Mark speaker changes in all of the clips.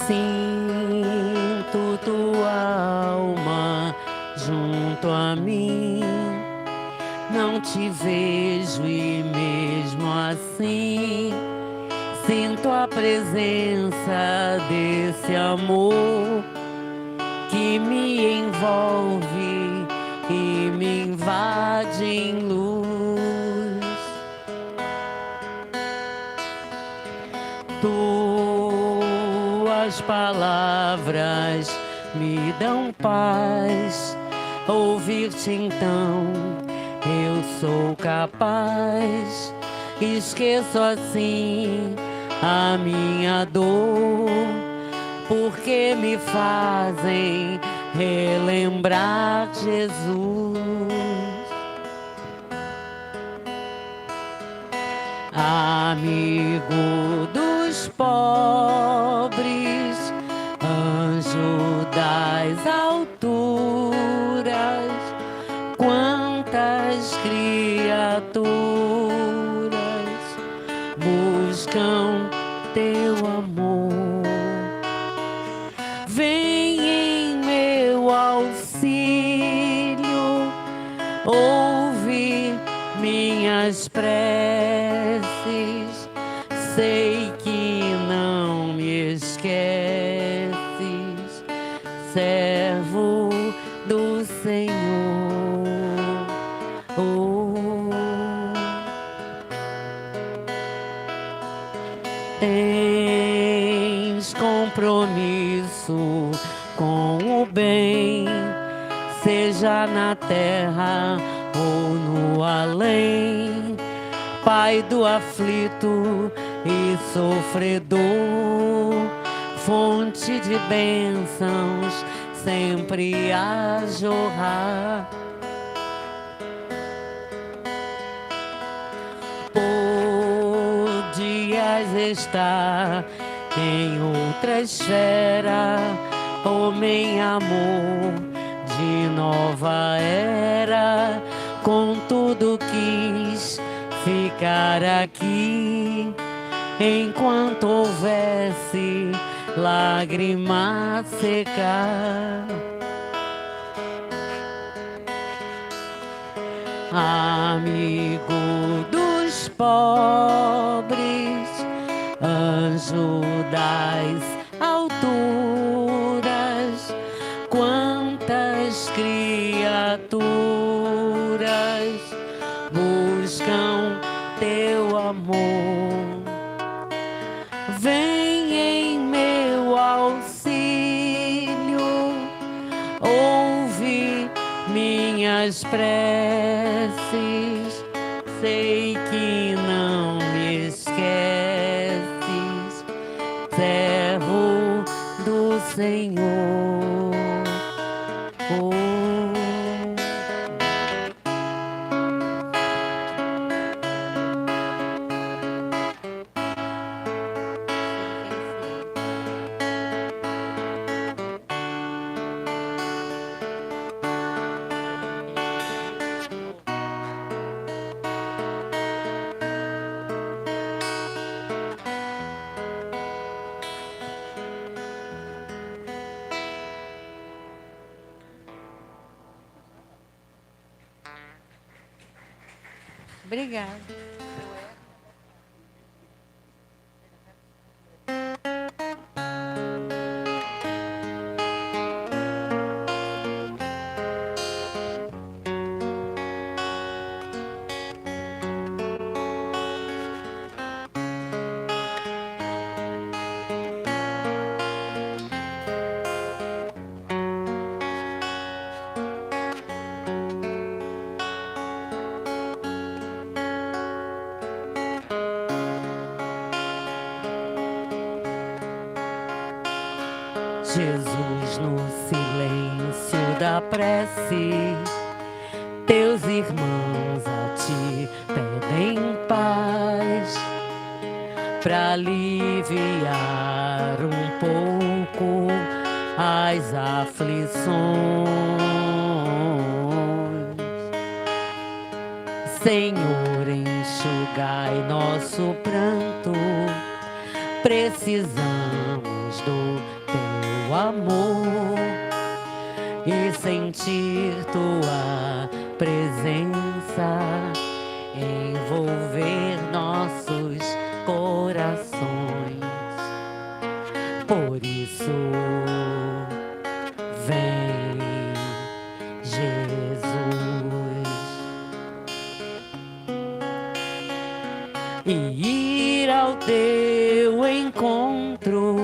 Speaker 1: Sinto tua alma junto a mim. Não te vejo e mesmo assim sinto a presença desse amor que me envolve e me invade em luz. Tuas palavras me dão paz. Ouvir-te então eu sou capaz. Esqueço assim a minha dor, porque me fazem relembrar Jesus. Amigo dos pobres, anjo das alturas, quantas criaturas buscam teu amor. Vem em meu auxílio, ouve minhas preces, sei que não me esqueces, servo do Senhor. Tens compromisso com o bem, seja na terra ou no além, Pai do aflito e sofredor, fonte de bênçãos sempre a jorrar. Podias estar em outra esfera, homem amor de nova era, contudo quis ficar aqui enquanto houvesse lágrima a secar. Amigo dos pobres, anjo das alturas, quantas criaturas buscam teu amor. Vem em meu auxílio, ouve minhas preces, sei que não me esqueces, servo do Senhor. Obrigada. Jesus, no silêncio da prece, teus irmãos a ti pedem paz, pra aliviar um pouco as aflições. Senhor, enxugai nosso pranto, Precisamos do teu amor e sentir tua presença envolver nossos corações. Por isso, vem, Jesus, e ir ao teu encontro.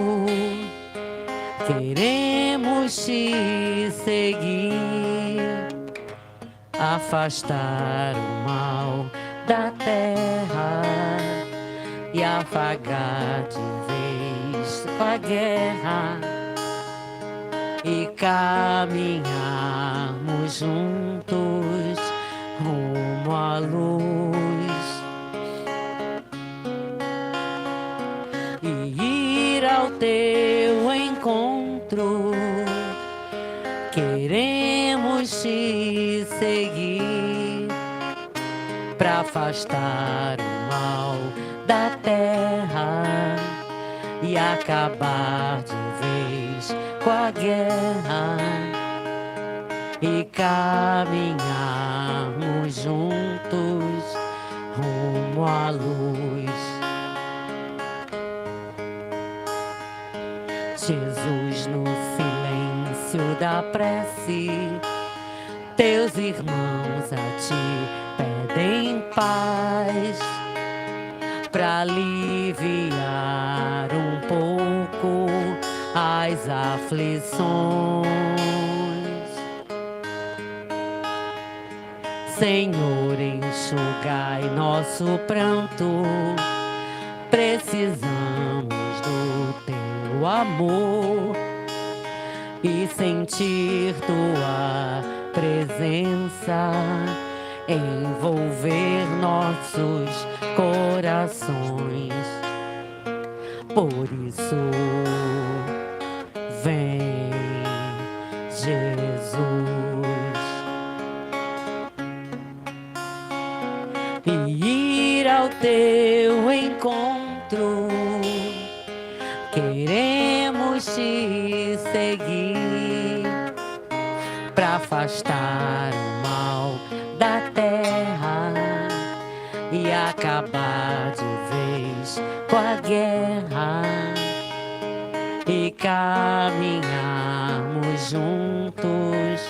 Speaker 1: Queremos te seguir, afastar o mal da terra e apagar de vez a guerra e caminharmos juntos rumo à luz e ir ao teu encontro. Queremos te seguir para afastar o mal da terra e acabar de vez com a guerra e caminharmos juntos rumo à luz. Jesus, no silêncio da prece, teus irmãos a ti pedem paz para aliviar um pouco as aflições. Senhor, enxugai nosso pranto, precisamos do teu amor e sentir tua presença envolver nossos corações. Por isso, vem, Jesus, e ir ao teu encontro. Queremos te seguir para afastar o mal da terra e acabar de vez com a guerra e caminharmos juntos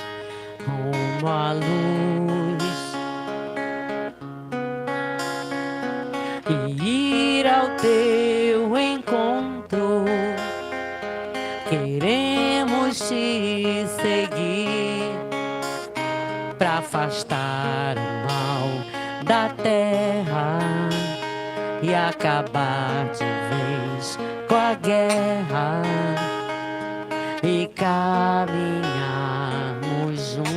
Speaker 1: rumo à luz e ir ao teu encontro. Queremos te seguir para afastar o mal da terra e acabar de vez com a guerra e caminharmos juntos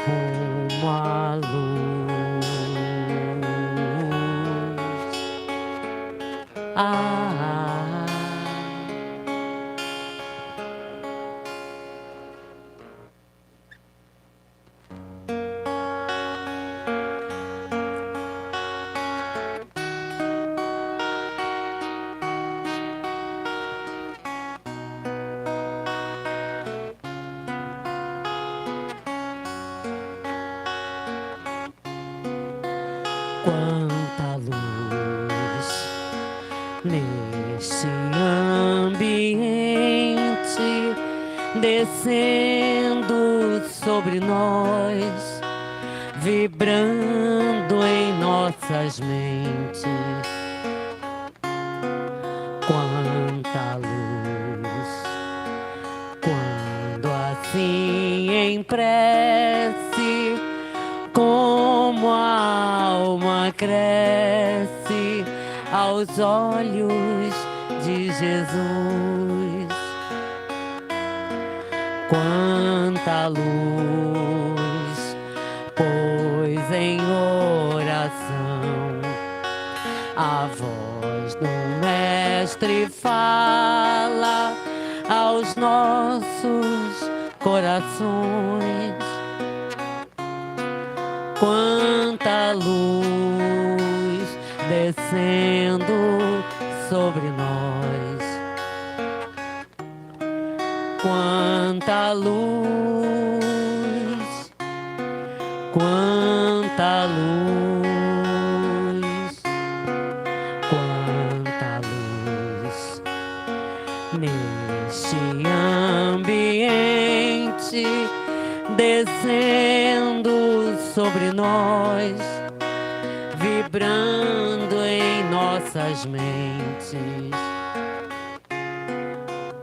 Speaker 1: rumo à luz. Quanta luz neste ambiente descendo sobre nós, vibrando em nossas mentes. Quanta luz quando assim em prece, como a alma cresce aos olhos de Jesus. Quanta luz, pois em oração a voz do Mestre fala aos nossos corações. Quanta luz descendo sobre nós. Quanta luz, quanta luz, quanta luz neste ambiente, descendo sobre nós, vibrando em nossas mentes.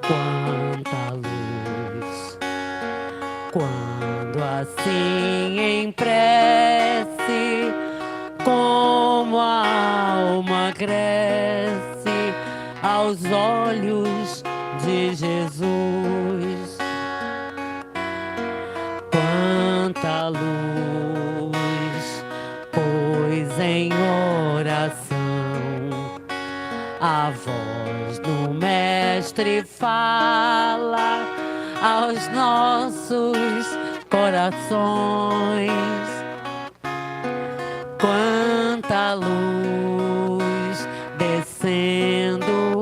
Speaker 1: Quanta luz, quando assim em prece, como a alma cresce aos olhos de Jesus. Quanta luz, pois em oração a voz do Mestre fala aos nossos corações. Quanta luz descendo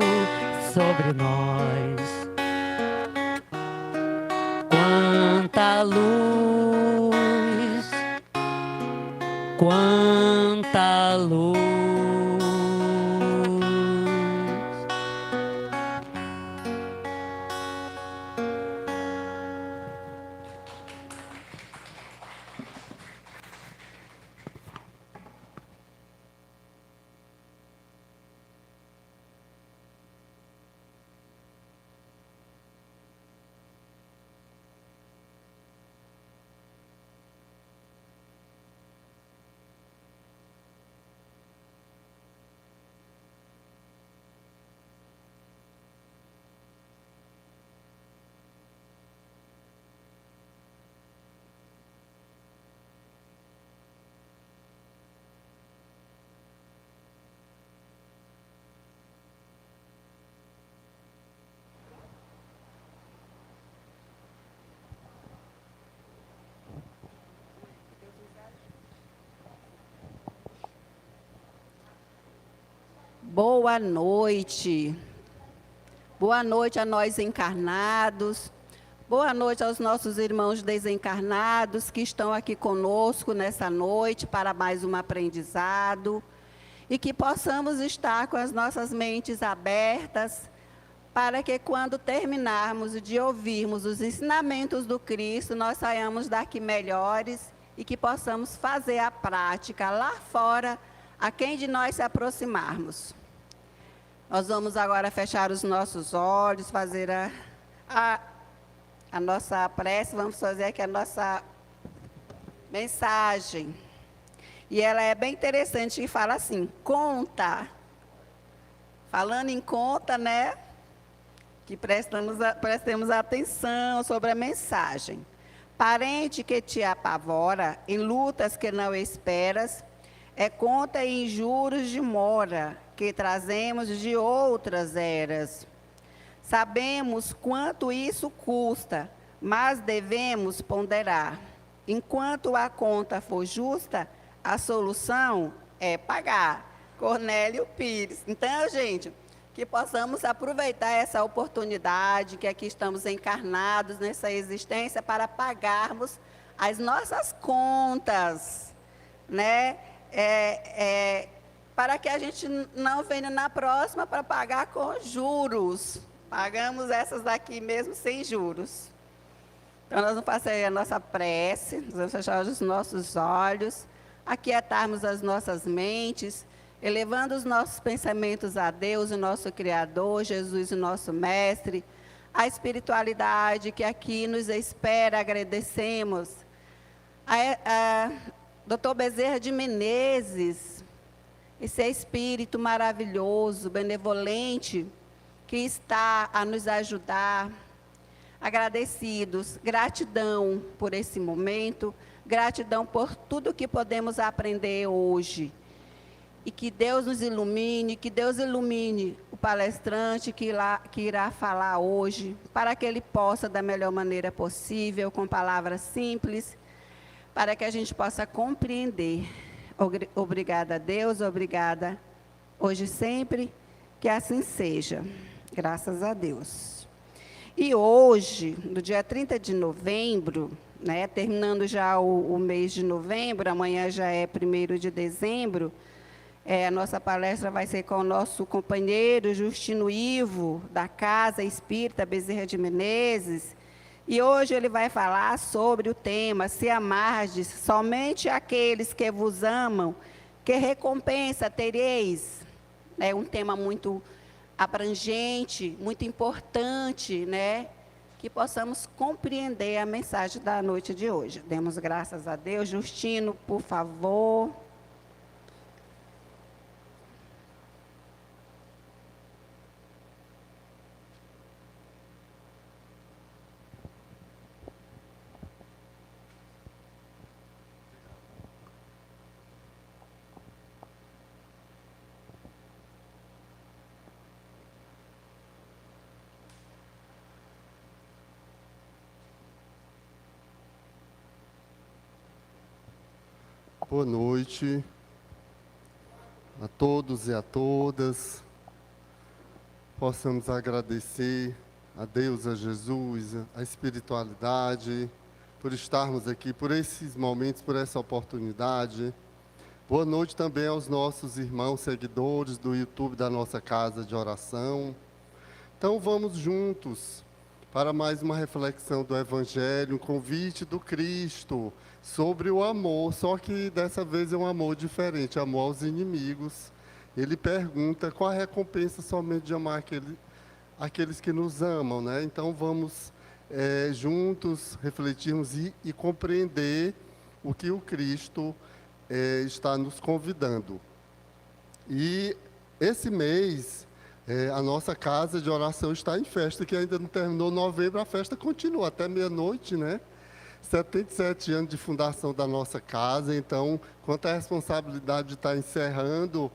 Speaker 1: sobre nós. Quanta luz, quanta luz.
Speaker 2: Boa noite. Boa noite a nós encarnados. Boa noite aos nossos irmãos desencarnados que estão aqui conosco nessa noite para mais um aprendizado. E que possamos estar com as nossas mentes abertas para que quando terminarmos de ouvirmos os ensinamentos do Cristo, nós saiamos daqui melhores e que possamos fazer a prática lá fora a quem de nós se aproximarmos. Nós vamos agora fechar os nossos olhos, fazer a nossa prece, vamos fazer aqui a nossa mensagem. E ela é bem interessante e fala assim, conta. Falando em conta, né? Que prestemos atenção sobre a mensagem. Parente que te apavora, em lutas que não esperas, é conta em juros de mora, que trazemos de outras eras. Sabemos quanto isso custa, mas devemos ponderar. Enquanto a conta for justa, a solução é pagar. Cornélio Pires. Então, gente, que possamos aproveitar essa oportunidade, que aqui estamos encarnados nessa existência, para pagarmos as nossas contas, né? Para que a gente não venha na próxima para pagar com juros. Pagamos essas daqui mesmo sem juros. Então, nós vamos fazer a nossa prece, nós vamos fechar os nossos olhos, aquietarmos as nossas mentes, elevando os nossos pensamentos a Deus, o nosso Criador, Jesus, o nosso Mestre, a espiritualidade que aqui nos espera, agradecemos. Dr. Bezerra de Menezes, esse espírito maravilhoso, benevolente, que está a nos ajudar. Agradecidos, gratidão por esse momento, gratidão por tudo que podemos aprender hoje. E que Deus nos ilumine, que Deus ilumine o palestrante que irá falar hoje, para que ele possa, da melhor maneira possível, com palavras simples, para que a gente possa compreender. Obrigada a Deus, obrigada hoje e sempre, que assim seja. Graças a Deus. E hoje, no dia 30 de novembro, né, terminando já o mês de novembro, amanhã já é 1º de dezembro, a nossa palestra vai ser com o nosso companheiro Justino Ivo, da Casa Espírita Bezerra de Menezes, e hoje ele vai falar sobre o tema, se amardes somente aqueles que vos amam, que recompensa tereis. É um tema muito abrangente, muito importante, né? Que possamos compreender a mensagem da noite de hoje. Demos graças a Deus. Justino, por favor.
Speaker 3: Boa noite a todos e a todas. Possamos agradecer a Deus, a Jesus, a espiritualidade, por estarmos aqui, por esses momentos, por essa oportunidade. Boa noite também aos nossos irmãos seguidores do YouTube da nossa casa de oração. Então vamos juntos para mais uma reflexão do Evangelho, um convite do Cristo sobre o amor, só que dessa vez é um amor diferente, amor aos inimigos. Ele pergunta qual a recompensa somente de amar aqueles que nos amam, né? Então vamos juntos refletirmos e compreender o que o Cristo está nos convidando. E esse mês, a nossa casa de oração está em festa, que ainda não terminou novembro, a festa continua até meia-noite, né? 77 anos de fundação da nossa casa, então, quanto à responsabilidade de estar encerrando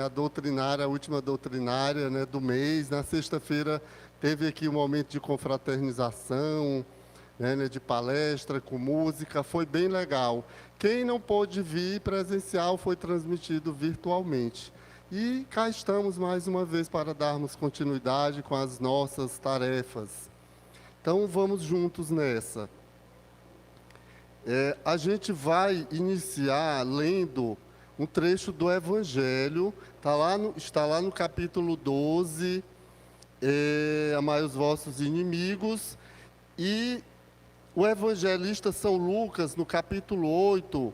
Speaker 3: a doutrinária, a última doutrinária, né, do mês. Na sexta-feira teve aqui um momento de confraternização, né, de palestra com música, foi bem legal. Quem não pôde vir presencial foi transmitido virtualmente. E cá estamos mais uma vez para darmos continuidade com as nossas tarefas. Então vamos juntos nessa. A gente vai iniciar lendo um trecho do Evangelho, está lá no capítulo 12, amai os vossos inimigos, e o evangelista São Lucas, no capítulo 8,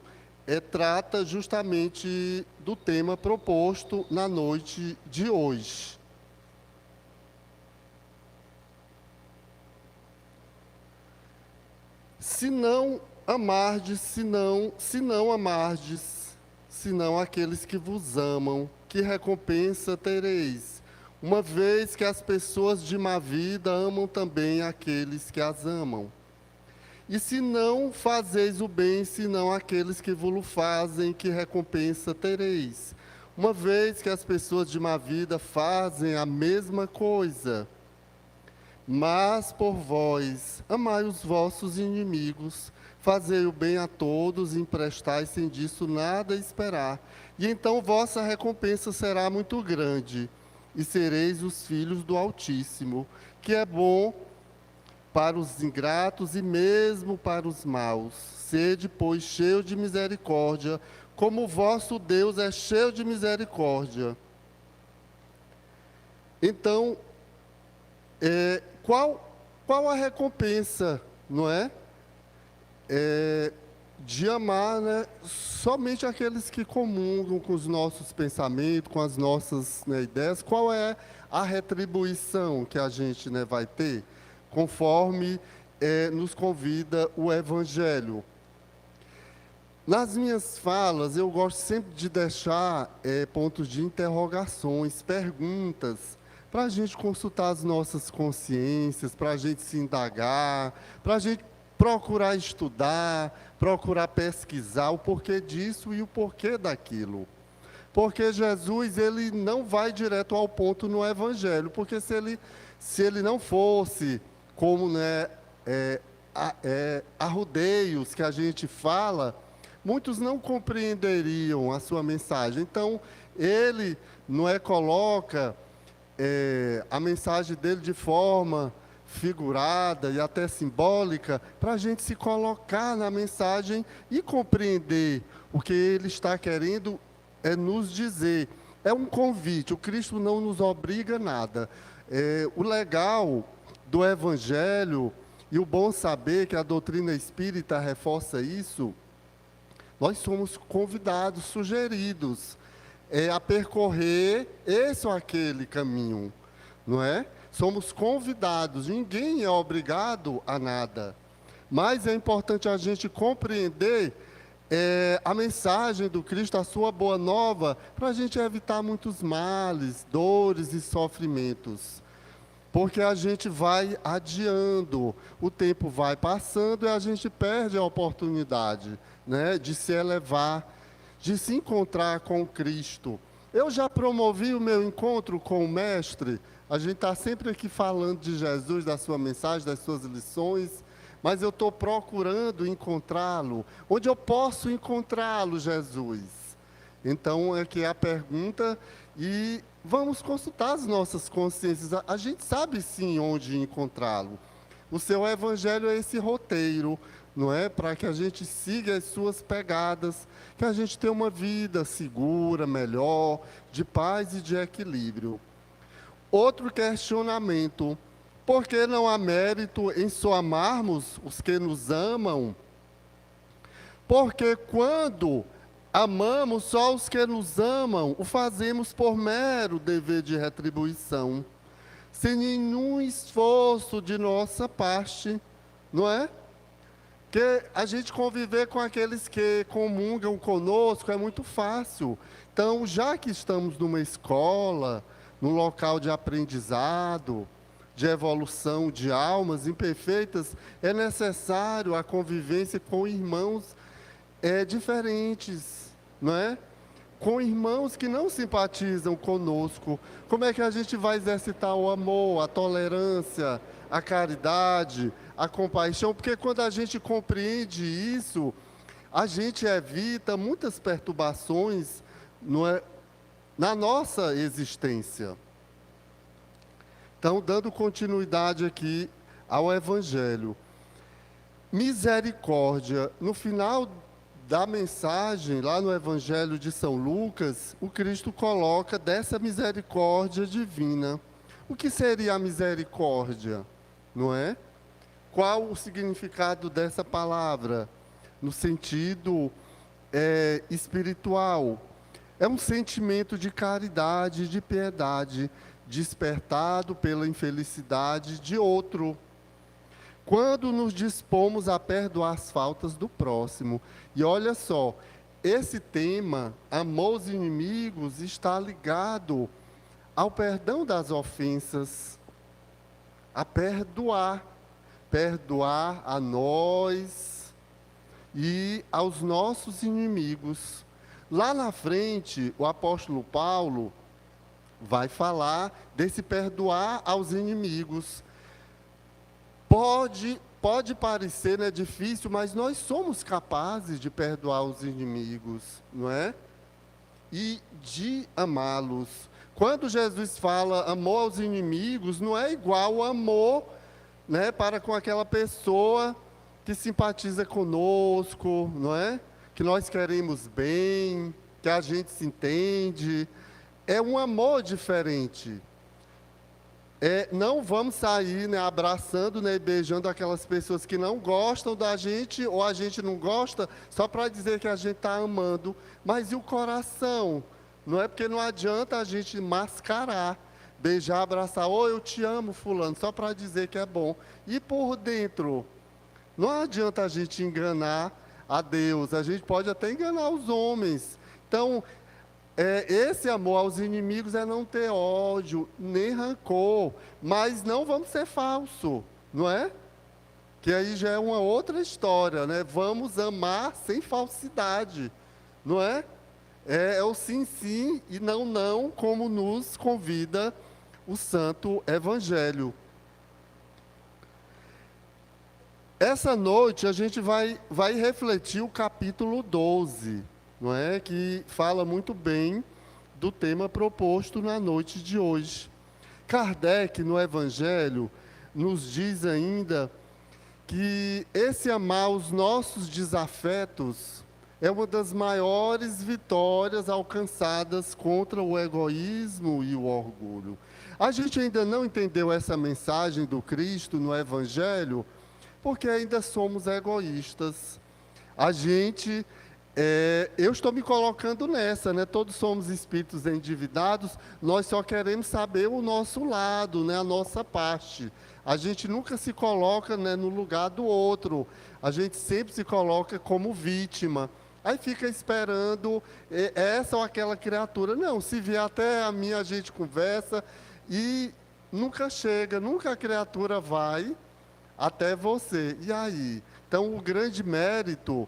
Speaker 3: trata justamente do tema proposto na noite de hoje. Se não amardes, se não amardes, senão aqueles que vos amam, que recompensa tereis? Uma vez que as pessoas de má vida amam também aqueles que as amam. E se não fazeis o bem, senão aqueles que vos fazem, que recompensa tereis? Uma vez que as pessoas de má vida fazem a mesma coisa. Mas por vós, amai os vossos inimigos, fazei o bem a todos, emprestai sem disso nada esperar. E então vossa recompensa será muito grande, e sereis os filhos do Altíssimo, que é bom para os ingratos e mesmo para os maus. Sede, pois, cheio de misericórdia, como o vosso Deus é cheio de misericórdia. Então, qual a recompensa, não é? De amar, né, somente aqueles que comungam com os nossos pensamentos, com as nossas, né, ideias. Qual é a retribuição que a gente, né, vai ter, conforme nos convida o Evangelho? Nas minhas falas, eu gosto sempre de deixar pontos de interrogações, perguntas, para a gente consultar as nossas consciências, para a gente se indagar, para a gente procurar estudar, procurar pesquisar o porquê disso e o porquê daquilo. Porque Jesus, ele não vai direto ao ponto no Evangelho, porque se ele não fosse como, né, arrodeios que a gente fala, muitos não compreenderiam a sua mensagem. Então, ele coloca a mensagem dele de forma figurada e até simbólica, para a gente se colocar na mensagem e compreender o que ele está querendo nos dizer. É um convite, o Cristo não nos obriga a nada. O legal do Evangelho e o bom saber que a doutrina espírita reforça isso, nós somos convidados, sugeridos a percorrer esse ou aquele caminho, não é? Somos convidados, ninguém é obrigado a nada. Mas é importante a gente compreender a mensagem do Cristo, a sua boa nova, para a gente evitar muitos males, dores e sofrimentos. Porque a gente vai adiando, o tempo vai passando e a gente perde a oportunidade, né, de se elevar, de se encontrar com Cristo. Eu já promovi o meu encontro com o Mestre. A gente está sempre aqui falando de Jesus, da sua mensagem, das suas lições, mas eu estou procurando encontrá-lo. Onde eu posso encontrá-lo, Jesus? Então, aqui é a pergunta, e vamos consultar as nossas consciências. A gente sabe sim onde encontrá-lo. O seu Evangelho é esse roteiro, não é? Para que a gente siga as suas pegadas, que a gente tenha uma vida segura, melhor, de paz e de equilíbrio. Outro questionamento: por que não há mérito em só amarmos os que nos amam? Porque quando amamos só os que nos amam, o fazemos por mero dever de retribuição, sem nenhum esforço de nossa parte, não é? Que a gente conviver com aqueles que comungam conosco é muito fácil. Então, já que estamos numa escola, num local de aprendizado, de evolução de almas imperfeitas, é necessário a convivência com irmãos diferentes, não é? Com irmãos que não simpatizam conosco. Como é que a gente vai exercitar o amor, a tolerância, a caridade, a compaixão? Porque quando a gente compreende isso, a gente evita muitas perturbações, não é, na nossa existência. Então, dando continuidade aqui ao Evangelho. Misericórdia. No final da mensagem, lá no Evangelho de São Lucas, o Cristo coloca dessa misericórdia divina. O que seria a misericórdia? Não é? Qual o significado dessa palavra? No sentido espiritual. É um sentimento de caridade, de piedade, despertado pela infelicidade de outro. Quando nos dispomos a perdoar as faltas do próximo. E olha só, esse tema, amor aos inimigos, está ligado ao perdão das ofensas, a perdoar a nós e aos nossos inimigos. Lá na frente, o apóstolo Paulo vai falar desse perdoar aos inimigos. Pode parecer, né, difícil, mas nós somos capazes de perdoar os inimigos, não é? E de amá-los. Quando Jesus fala amor aos inimigos, não é igual o amor, né, para com aquela pessoa que simpatiza conosco, não é? Que nós queremos bem, que a gente se entende. É um amor diferente. Não vamos sair, né, abraçando, né, e beijando aquelas pessoas que não gostam da gente, ou a gente não gosta, só para dizer que a gente está amando. Mas e o coração? Não é? Porque não adianta a gente mascarar, beijar, abraçar, eu te amo, fulano, só para dizer que é bom. E por dentro? Não adianta a gente enganar a Deus, a gente pode até enganar os homens. Então, esse amor aos inimigos é não ter ódio, nem rancor, mas não vamos ser falso, não é? Que aí já é uma outra história, né? Vamos amar sem falsidade, não é? É o sim, sim e não, não, como nos convida o Santo Evangelho. essa noite a gente vai refletir o capítulo 12, não é? Que fala muito bem do tema proposto na noite de hoje. Kardec, no Evangelho, nos diz ainda que esse amar os nossos desafetos é uma das maiores vitórias alcançadas contra o egoísmo e o orgulho. A gente ainda não entendeu essa mensagem do Cristo no Evangelho, porque ainda somos egoístas. A gente, eu estou me colocando nessa, né? Todos somos espíritos endividados, nós só queremos saber o nosso lado, né? A nossa parte. A gente nunca se coloca, né, no lugar do outro, a gente sempre se coloca como vítima. Aí fica esperando essa ou aquela criatura. Não, se vier até a mim, a gente conversa e nunca chega, nunca a criatura vai até você. E aí? Então, o grande mérito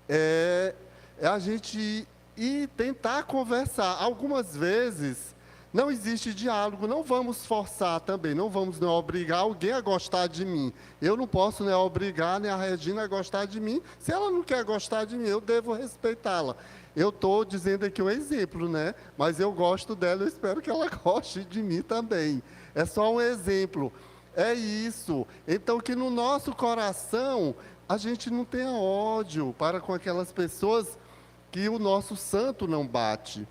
Speaker 3: é a gente ir tentar conversar. Algumas vezes não existe diálogo, não vamos forçar também, não vamos obrigar alguém a gostar de mim. Eu não posso obrigar nem a Regina a gostar de mim. Se ela não quer gostar de mim, eu devo respeitá-la. Eu estou dizendo aqui um exemplo, né? Mas eu gosto dela, eu espero que ela goste de mim também. É só um exemplo. É isso. Então, que no nosso coração, a gente não tenha ódio para com aquelas pessoas que o nosso santo não bate.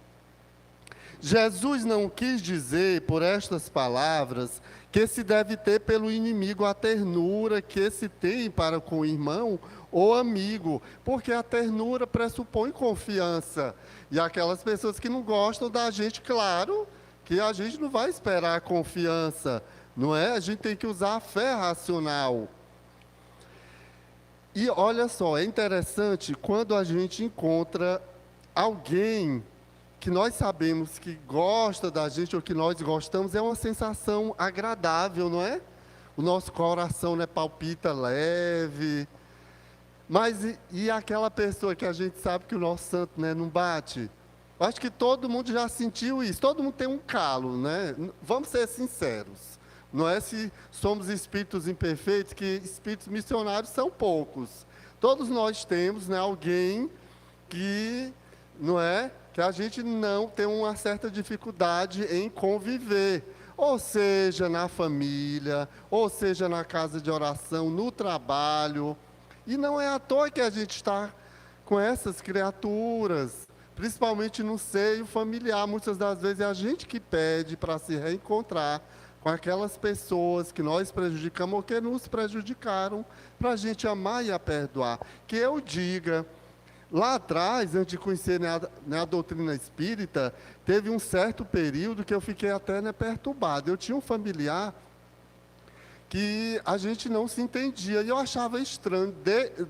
Speaker 3: Jesus não quis dizer, por estas palavras, que se deve ter pelo inimigo a ternura que se tem para com o irmão ou amigo, porque a ternura pressupõe confiança. E aquelas pessoas que não gostam da gente, claro, que a gente não vai esperar a confiança, não é? A gente tem que usar a fé racional. E olha só, é interessante quando a gente encontra alguém que nós sabemos que gosta da gente ou que nós gostamos, é uma sensação agradável, não é? O nosso coração, né, palpita leve. Mas e aquela pessoa que a gente sabe que o nosso santo, né, não bate? Acho que todo mundo já sentiu isso. Todo mundo tem um calo, né? Vamos ser sinceros. Não é se somos espíritos imperfeitos, que espíritos missionários são poucos. Todos nós temos, né, alguém que, não é, que a gente não tem uma certa dificuldade em conviver, ou seja, na família, ou seja, na casa de oração, no trabalho. E não é à toa que a gente está com essas criaturas, principalmente no seio familiar. Muitas das vezes é a gente que pede para se reencontrar com aquelas pessoas que nós prejudicamos ou que nos prejudicaram, para a gente amar e a perdoar. Que eu diga, lá atrás, antes de conhecer a doutrina espírita, teve um certo período que eu fiquei até perturbado. Eu tinha um familiar que a gente não se entendia, e eu achava estranho,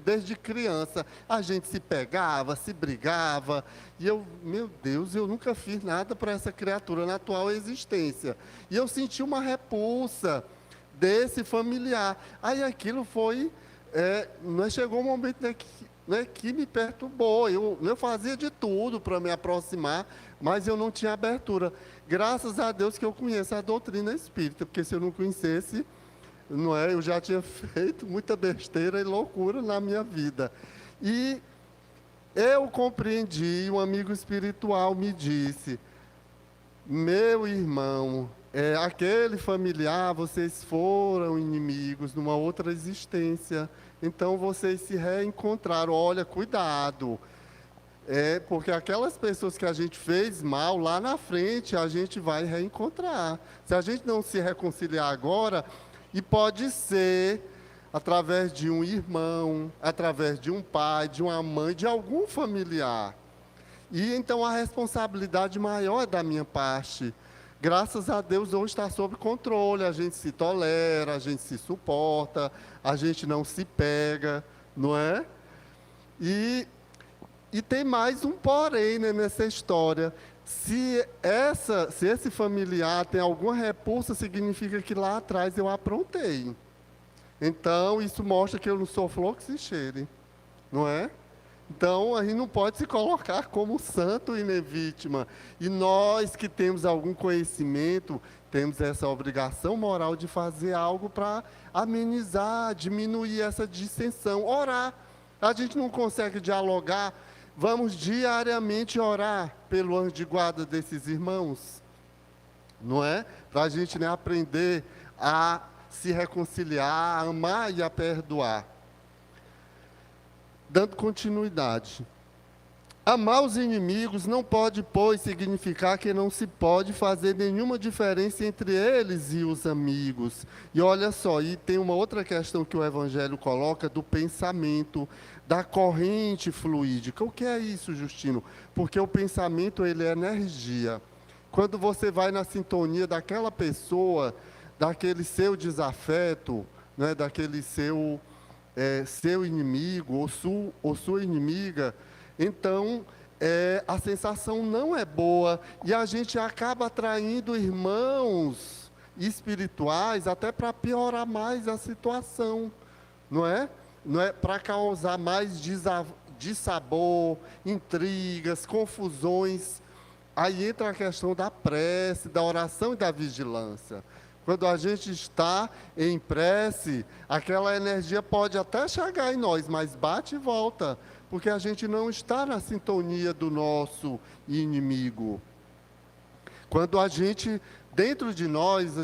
Speaker 3: desde criança. A gente se pegava, se brigava, e eu, meu Deus, eu nunca fiz nada para essa criatura na atual existência. E eu senti uma repulsa desse familiar. Aí aquilo foi, chegou um momento que me perturbou. Eu fazia de tudo para me aproximar, mas eu não tinha abertura. Graças a Deus que eu conheço a doutrina espírita, porque se eu não conhecesse, não é, eu já tinha feito muita besteira e loucura na minha vida. E eu compreendi, um amigo espiritual me disse: meu irmão, aquele familiar, vocês foram inimigos numa outra existência, então vocês se reencontraram. Olha, cuidado, porque aquelas pessoas que a gente fez mal, lá na frente a gente vai reencontrar. Se a gente não se reconciliar agora, e pode ser através de um irmão, através de um pai, de uma mãe, de algum familiar. E então a responsabilidade maior é da minha parte. Graças a Deus hoje está sob controle, a gente se tolera, a gente se suporta, a gente não se pega, não é? E tem mais um porém, né, nessa história. Se esse familiar tem alguma repulsa, significa que lá atrás eu aprontei. Então, isso mostra que eu não sou flor que se cheire, não é? Então, a gente não pode se colocar como santo e nem vítima. E nós que temos algum conhecimento, temos essa obrigação moral de fazer algo para amenizar, diminuir essa dissensão. Orar. A gente não consegue dialogar. Vamos diariamente orar pelo anjo de guarda desses irmãos. Não é? Para a gente, né, aprender a se reconciliar, a amar e a perdoar. Dando continuidade. Amar os inimigos não pode, pois, significar que não se pode fazer nenhuma diferença entre eles e os amigos. E olha só, e tem uma outra questão que o Evangelho coloca do pensamento, da corrente fluídica. O que é isso, Justino? Porque o pensamento, ele é energia. Quando você vai na sintonia daquela pessoa, daquele seu desafeto, né, daquele seu inimigo ou sua inimiga, então a sensação não é boa e a gente acaba atraindo irmãos espirituais até para piorar mais a situação, não é? Não é para causar mais dissabor, intrigas, confusões. Aí entra a questão da prece, da oração e da vigilância. Quando a gente está em prece, aquela energia pode até chegar em nós, mas bate e volta, porque a gente não está na sintonia do nosso inimigo. Quando a gente, dentro de nós,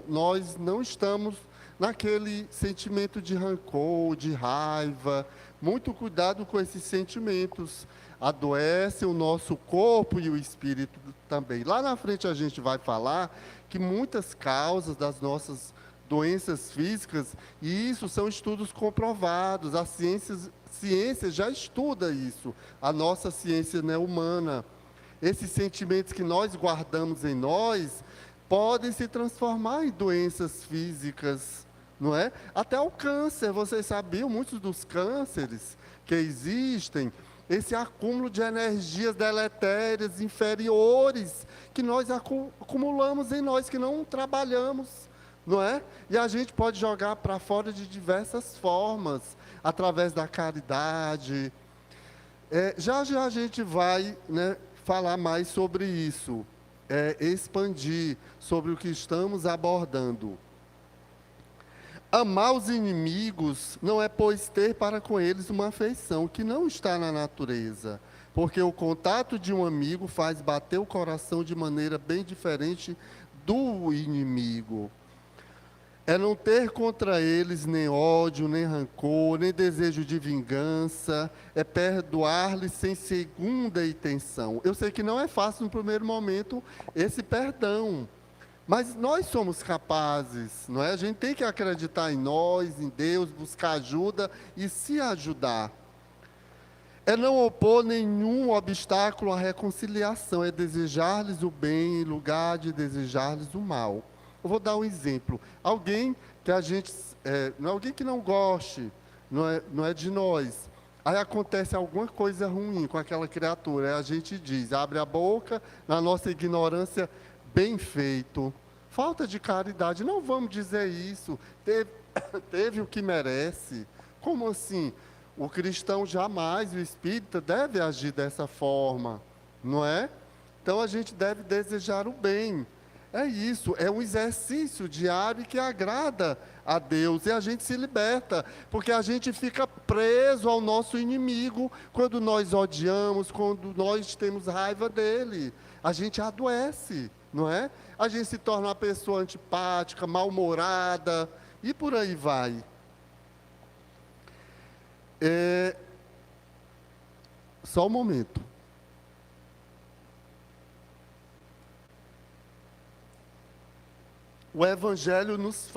Speaker 3: nós não estamos naquele sentimento de rancor, de raiva. Muito cuidado com esses sentimentos. Adoece o nosso corpo e o espírito também. Lá na frente a gente vai falar que muitas causas das nossas doenças físicas, e isso são estudos comprovados, a ciência já estuda isso, a nossa ciência, né, humana. Esses sentimentos que nós guardamos em nós podem se transformar em doenças físicas, não é? Até o câncer, vocês sabiam, muitos dos cânceres que existem, esse acúmulo de energias deletérias inferiores que nós acumulamos em nós, que não trabalhamos, não é? E a gente pode jogar para fora de diversas formas, através da caridade. Já a gente vai, né, falar mais sobre isso, expandir sobre o que estamos abordando. Amar os inimigos não é, pois, ter para com eles uma afeição que não está na natureza, porque o contato de um amigo faz bater o coração de maneira bem diferente do inimigo. É não ter contra eles nem ódio, nem rancor, nem desejo de vingança, é perdoar-lhes sem segunda intenção. Eu sei que não é fácil no primeiro momento esse perdão, mas nós somos capazes, não é? A gente tem que acreditar em nós, em Deus, buscar ajuda e se ajudar. É não opor nenhum obstáculo à reconciliação, é desejar-lhes o bem em lugar de desejar-lhes o mal. Eu vou dar um exemplo. Alguém que a gente, alguém que não goste, não é de nós. Aí acontece alguma coisa ruim com aquela criatura, aí a gente diz, abre a boca, na nossa ignorância, bem feito. Falta de caridade, não vamos dizer isso. Teve o que merece. Como assim? O cristão jamais, o espírita, deve agir dessa forma, não é? Então a gente deve desejar o bem. É isso, é um exercício diário que agrada a Deus e a gente se liberta, porque a gente fica preso ao nosso inimigo quando nós odiamos, quando nós temos raiva dele. A gente adoece, não é? A gente se torna uma pessoa antipática, mal-humorada e por aí vai. Só um momento. O Evangelho nos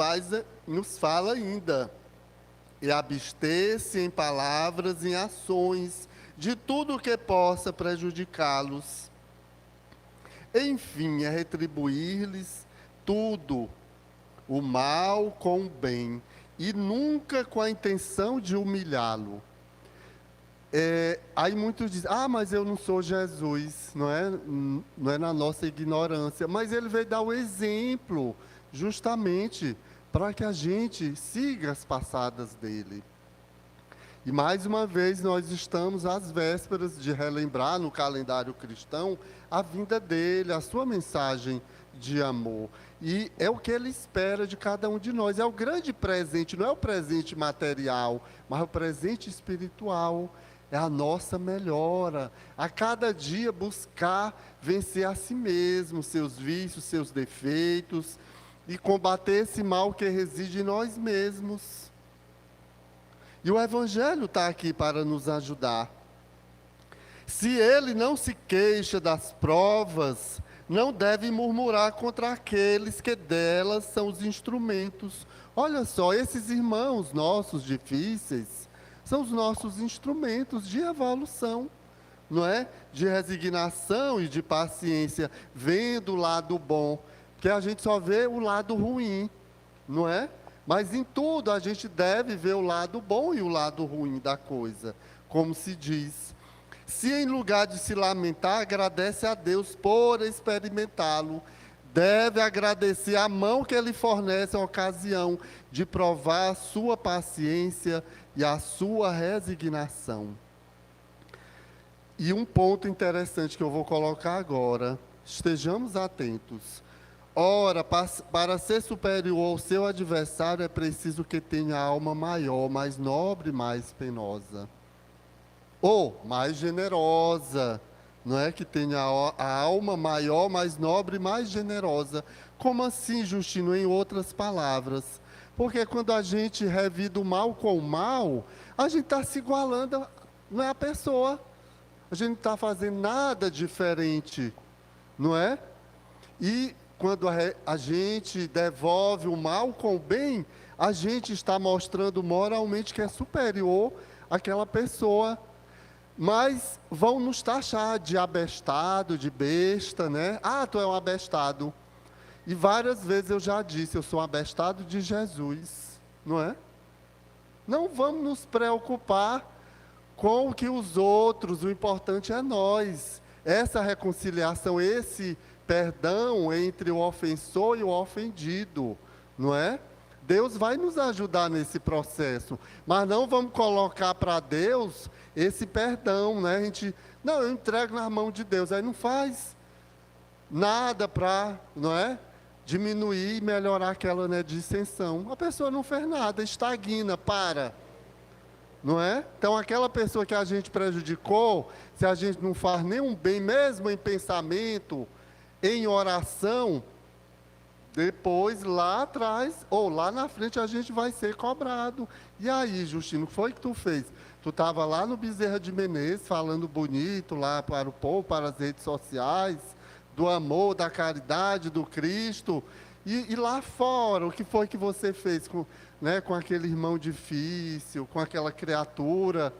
Speaker 3: fala ainda, e abster-se em palavras e em ações, de tudo que possa prejudicá-los. Enfim, é retribuir-lhes tudo, o mal com o bem, e nunca com a intenção de humilhá-lo. Aí muitos dizem, mas eu não sou Jesus, não é na nossa ignorância, mas ele veio dar o exemplo, justamente para que a gente siga as passadas dele. E mais uma vez nós estamos às vésperas de relembrar no calendário cristão a vinda dele, a sua mensagem de amor. E é o que ele espera de cada um de nós. É o grande presente, não é o presente material, mas o presente espiritual. É a nossa melhora. A cada dia buscar vencer a si mesmo, seus vícios, seus defeitos, e combater esse mal que reside em nós mesmos. E o Evangelho está aqui para nos ajudar. Se ele não se queixa das provas, não deve murmurar contra aqueles que delas são os instrumentos. Olha só, esses irmãos nossos difíceis são os nossos instrumentos de evolução, não é? De resignação e de paciência, vendo o lado bom, porque a gente só vê o lado ruim, não é? Mas em tudo a gente deve ver o lado bom e o lado ruim da coisa, como se diz. Se em lugar de se lamentar, agradece a Deus por experimentá-lo, deve agradecer a mão que ele fornece a ocasião de provar a sua paciência e a sua resignação. E um ponto interessante que eu vou colocar agora, estejamos atentos. Ora, para ser superior ao seu adversário é preciso que tenha alma maior, mais nobre, mais penosa. Ou mais generosa, não é? Que tenha a alma maior, mais nobre, mais generosa. Como assim, Justino, em outras palavras? Porque quando a gente revida o mal com o mal, a gente está se igualando, não é a pessoa. A gente não está fazendo nada diferente, não é? E quando a gente devolve o mal com o bem, a gente está mostrando moralmente que é superior àquela pessoa. Mas vão nos taxar de abestado, de besta, né? Ah, tu é um abestado. E várias vezes eu já disse, eu sou um abestado de Jesus, não é? Não vamos nos preocupar com o que os outros, o importante é nós. Essa reconciliação, esse perdão entre o ofensor e o ofendido, não é? Deus vai nos ajudar nesse processo, mas não vamos colocar para Deus esse perdão, né? A gente, não, eu entrego na mão de Deus, aí não faz nada para, não é? Diminuir e melhorar aquela, né, dissensão. A pessoa não fez nada, estagna, para. Não é? Então, aquela pessoa que a gente prejudicou, se a gente não faz nenhum bem, mesmo em pensamento, em oração, depois, lá atrás, ou lá na frente, a gente vai ser cobrado. E aí, Justino, o que foi que tu fez? Tu estava lá no Bezerra de Menezes, falando bonito lá para o povo, para as redes sociais, do amor, da caridade, do Cristo. E lá fora, o que foi que você fez com, né, com aquele irmão difícil, com aquela criatura,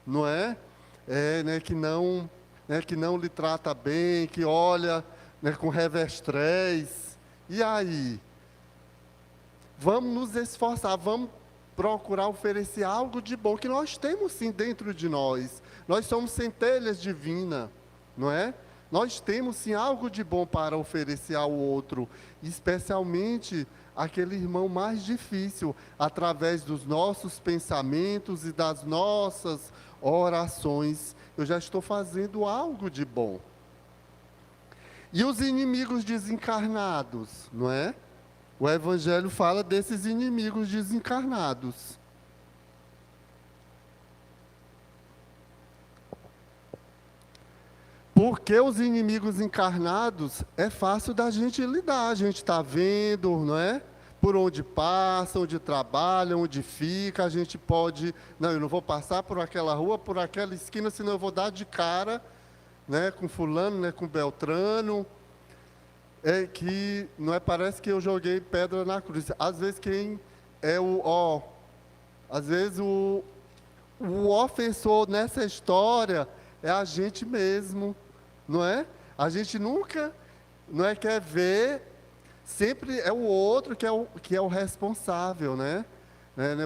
Speaker 3: não é? Né, que não lhe trata bem, que olha, né, com revestrez. E aí? Vamos nos esforçar, vamos procurar oferecer algo de bom, que nós temos sim dentro de nós. Nós somos centelhas divinas, não é? Nós temos sim algo de bom para oferecer ao outro, especialmente aquele irmão mais difícil, através dos nossos pensamentos e das nossas orações. Eu já estou fazendo algo de bom. E os inimigos desencarnados, não é? O Evangelho fala desses inimigos desencarnados. Porque os inimigos encarnados é fácil da gente lidar, a gente está vendo, não é? Por onde passa, onde trabalha, onde fica, a gente pode... Não, eu não vou passar por aquela rua, por aquela esquina, senão eu vou dar de cara, né, com fulano, né, com Beltrano. É que, não é, parece que eu joguei pedra na cruz. Às vezes quem é às vezes o ofensor nessa história é a gente mesmo, não é? A gente nunca, não é, quer ver, sempre é o outro que é o responsável, né?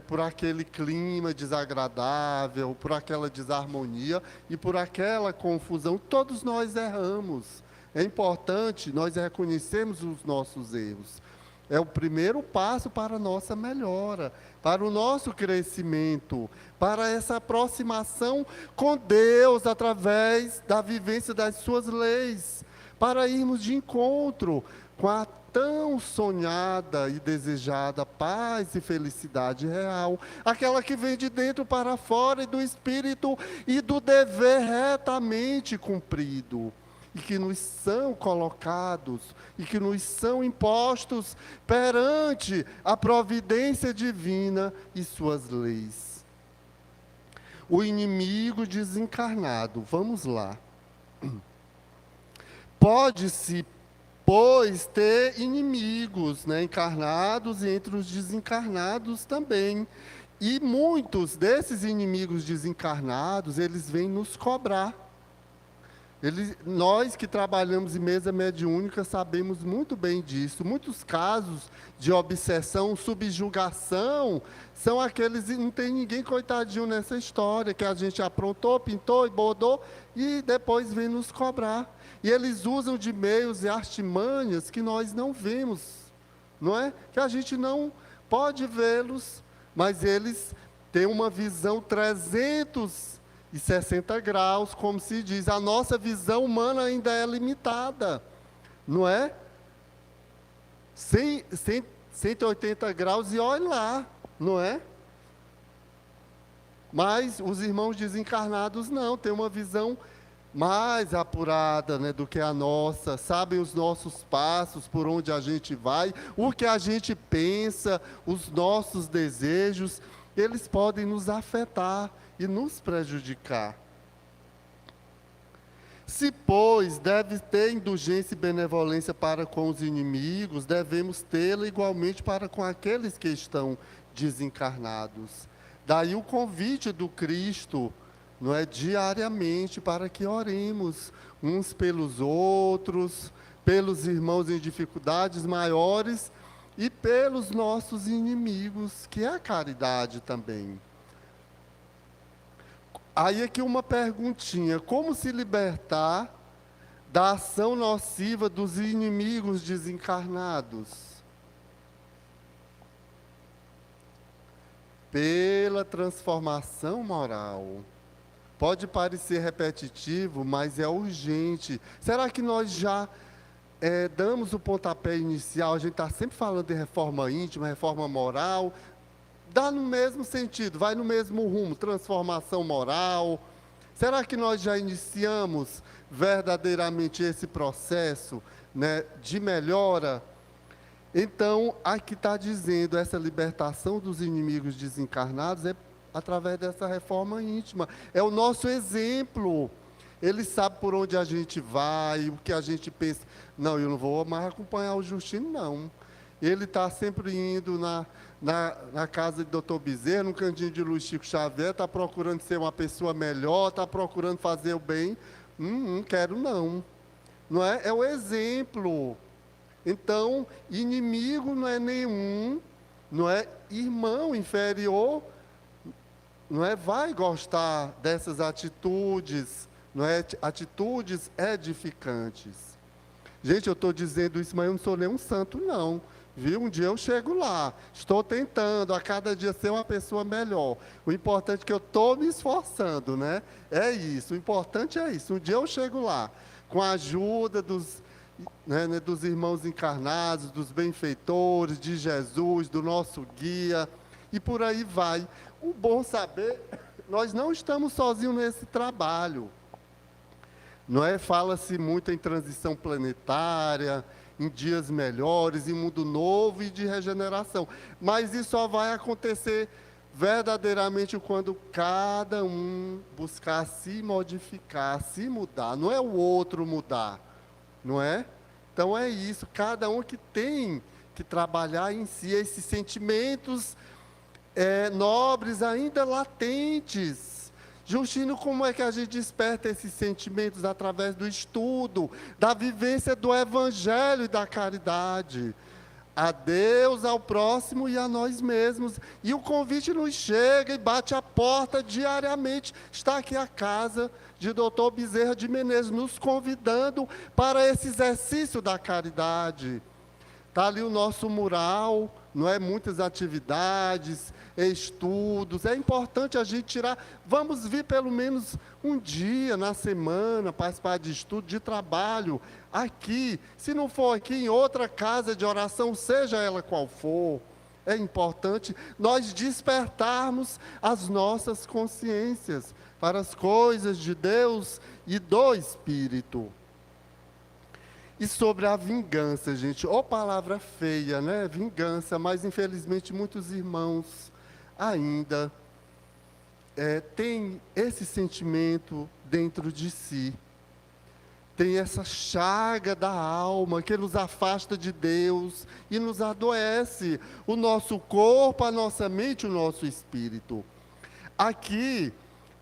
Speaker 3: Por aquele clima desagradável, por aquela desarmonia e por aquela confusão. Todos nós erramos. É importante nós reconhecermos os nossos erros. É o primeiro passo para a nossa melhora, para o nosso crescimento, para essa aproximação com Deus através da vivência das suas leis, para irmos de encontro com a tão sonhada e desejada paz e felicidade real, aquela que vem de dentro para fora e do espírito e do dever retamente cumprido, e que nos são colocados, e que nos são impostos perante a providência divina e suas leis. O inimigo desencarnado, vamos lá. Pode-se, pois, ter inimigos, né, encarnados e entre os desencarnados também. E muitos desses inimigos desencarnados, eles vêm nos cobrar. Nós que trabalhamos em mesa mediúnica sabemos muito bem disso. Muitos casos de obsessão, subjugação, são aqueles, não tem ninguém coitadinho nessa história, que a gente aprontou, pintou e bordou, e depois vem nos cobrar. E eles usam de meios e artimanhas que nós não vemos, não é? Que a gente não pode vê-los, mas eles têm uma visão 360 graus, como se diz. A nossa visão humana ainda é limitada, não é? 180 graus e olha lá, não é? Mas os irmãos desencarnados não, têm uma visão mais apurada, né, do que a nossa, sabem os nossos passos, por onde a gente vai, o que a gente pensa, os nossos desejos, eles podem nos afetar e nos prejudicar. Se, pois, deve ter indulgência e benevolência para com os inimigos, devemos tê-la igualmente para com aqueles que estão desencarnados. Daí o convite do Cristo, não é, diariamente, para que oremos uns pelos outros, pelos irmãos em dificuldades maiores e pelos nossos inimigos, que é a caridade também. Aí aqui uma perguntinha: como se libertar da ação nociva dos inimigos desencarnados? Pela transformação moral. Pode parecer repetitivo, mas é urgente. Será que nós já damos o pontapé inicial? A gente está sempre falando de reforma íntima, reforma moral. Dá no mesmo sentido, vai no mesmo rumo, transformação moral. Será que nós já iniciamos verdadeiramente esse processo, né, de melhora? Então, aqui está dizendo, essa libertação dos inimigos desencarnados é através dessa reforma íntima. É o nosso exemplo. Ele sabe por onde a gente vai, o que a gente pensa. Não, eu não vou mais acompanhar o Justino, não. Ele está sempre indo na casa de Dr. Bezerra, no cantinho de Luiz Chico Xavier, está procurando ser uma pessoa melhor, está procurando fazer o bem. Quero não. Não é? É o exemplo. Então, inimigo não é nenhum, não é irmão inferior, não é, vai gostar dessas atitudes, não é, atitudes edificantes. Gente, eu estou dizendo isso, mas eu não sou nenhum santo, não. Viu? Um dia eu chego lá. Estou tentando a cada dia ser uma pessoa melhor. O importante é que eu estou me esforçando, né? É isso, o importante é isso. Um dia eu chego lá, com a ajuda dos irmãos encarnados, dos benfeitores, de Jesus, do nosso guia, e por aí vai. O bom saber, nós não estamos sozinhos nesse trabalho. Não é? Fala-se muito em transição planetária, em dias melhores, em mundo novo e de regeneração. Mas isso só vai acontecer verdadeiramente quando cada um buscar se modificar, se mudar. Não é o outro mudar, não é? Então é isso, cada um que tem que trabalhar em si esses sentimentos nobres ainda latentes. Justino, como é que a gente desperta esses sentimentos? Através do estudo, da vivência do Evangelho e da caridade. A Deus, ao próximo e a nós mesmos. E o convite nos chega e bate a porta diariamente. Está aqui a casa de Dr. Bezerra de Menezes, nos convidando para esse exercício da caridade. Está ali o nosso mural, não é? Muitas atividades, estudos. É importante a gente tirar. Vamos vir pelo menos um dia na semana, participar de estudo, de trabalho, aqui. Se não for aqui, em outra casa de oração, seja ela qual for. É importante nós despertarmos as nossas consciências para as coisas de Deus e do Espírito. E sobre a vingança, gente, ó palavra feia, né? Vingança, mas infelizmente muitos irmãos ainda têm esse sentimento dentro de si. Tem essa chaga da alma que nos afasta de Deus e nos adoece o nosso corpo, a nossa mente, o nosso espírito. Aqui,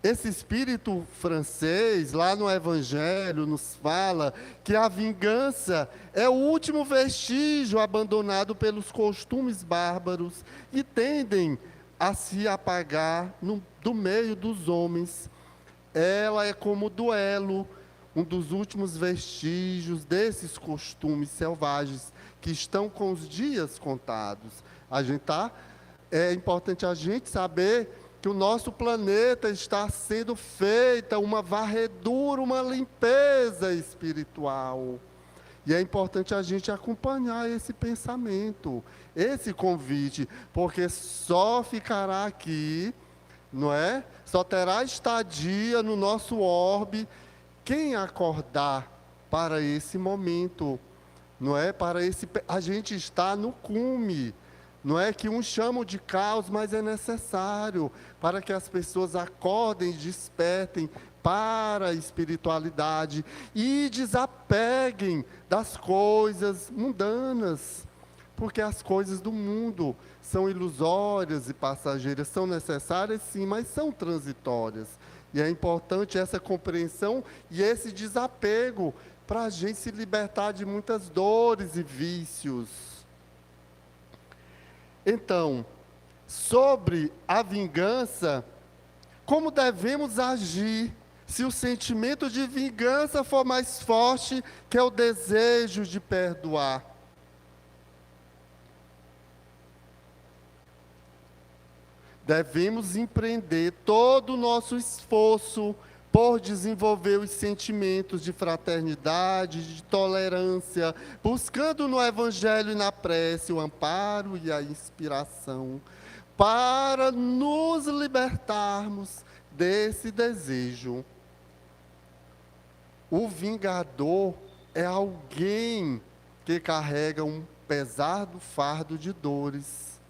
Speaker 3: esse espírito francês, lá no Evangelho, nos fala que a vingança é o último vestígio abandonado pelos costumes bárbaros e tendem a se apagar do meio dos homens. Ela é como o duelo, um dos últimos vestígios desses costumes selvagens que estão com os dias contados. É importante a gente saber que o nosso planeta está sendo feita uma varredura, uma limpeza espiritual. E é importante a gente acompanhar esse pensamento, esse convite, porque só ficará aqui, não é? Só terá estadia no nosso orbe quem acordar para esse momento, não é? A gente está no cume. Não é que uns chamam de caos, mas é necessário para que as pessoas acordem e despertem para a espiritualidade e desapeguem das coisas mundanas, porque as coisas do mundo são ilusórias e passageiras, são necessárias sim, mas são transitórias. E é importante essa compreensão e esse desapego para a gente se libertar de muitas dores e vícios. Então, sobre a vingança, como devemos agir se o sentimento de vingança for mais forte que o desejo de perdoar? Devemos empreender todo o nosso esforço por desenvolver os sentimentos de fraternidade, de tolerância, buscando no Evangelho e na prece o amparo e a inspiração, para nos libertarmos desse desejo. O vingador é alguém que carrega um pesado fardo de dores,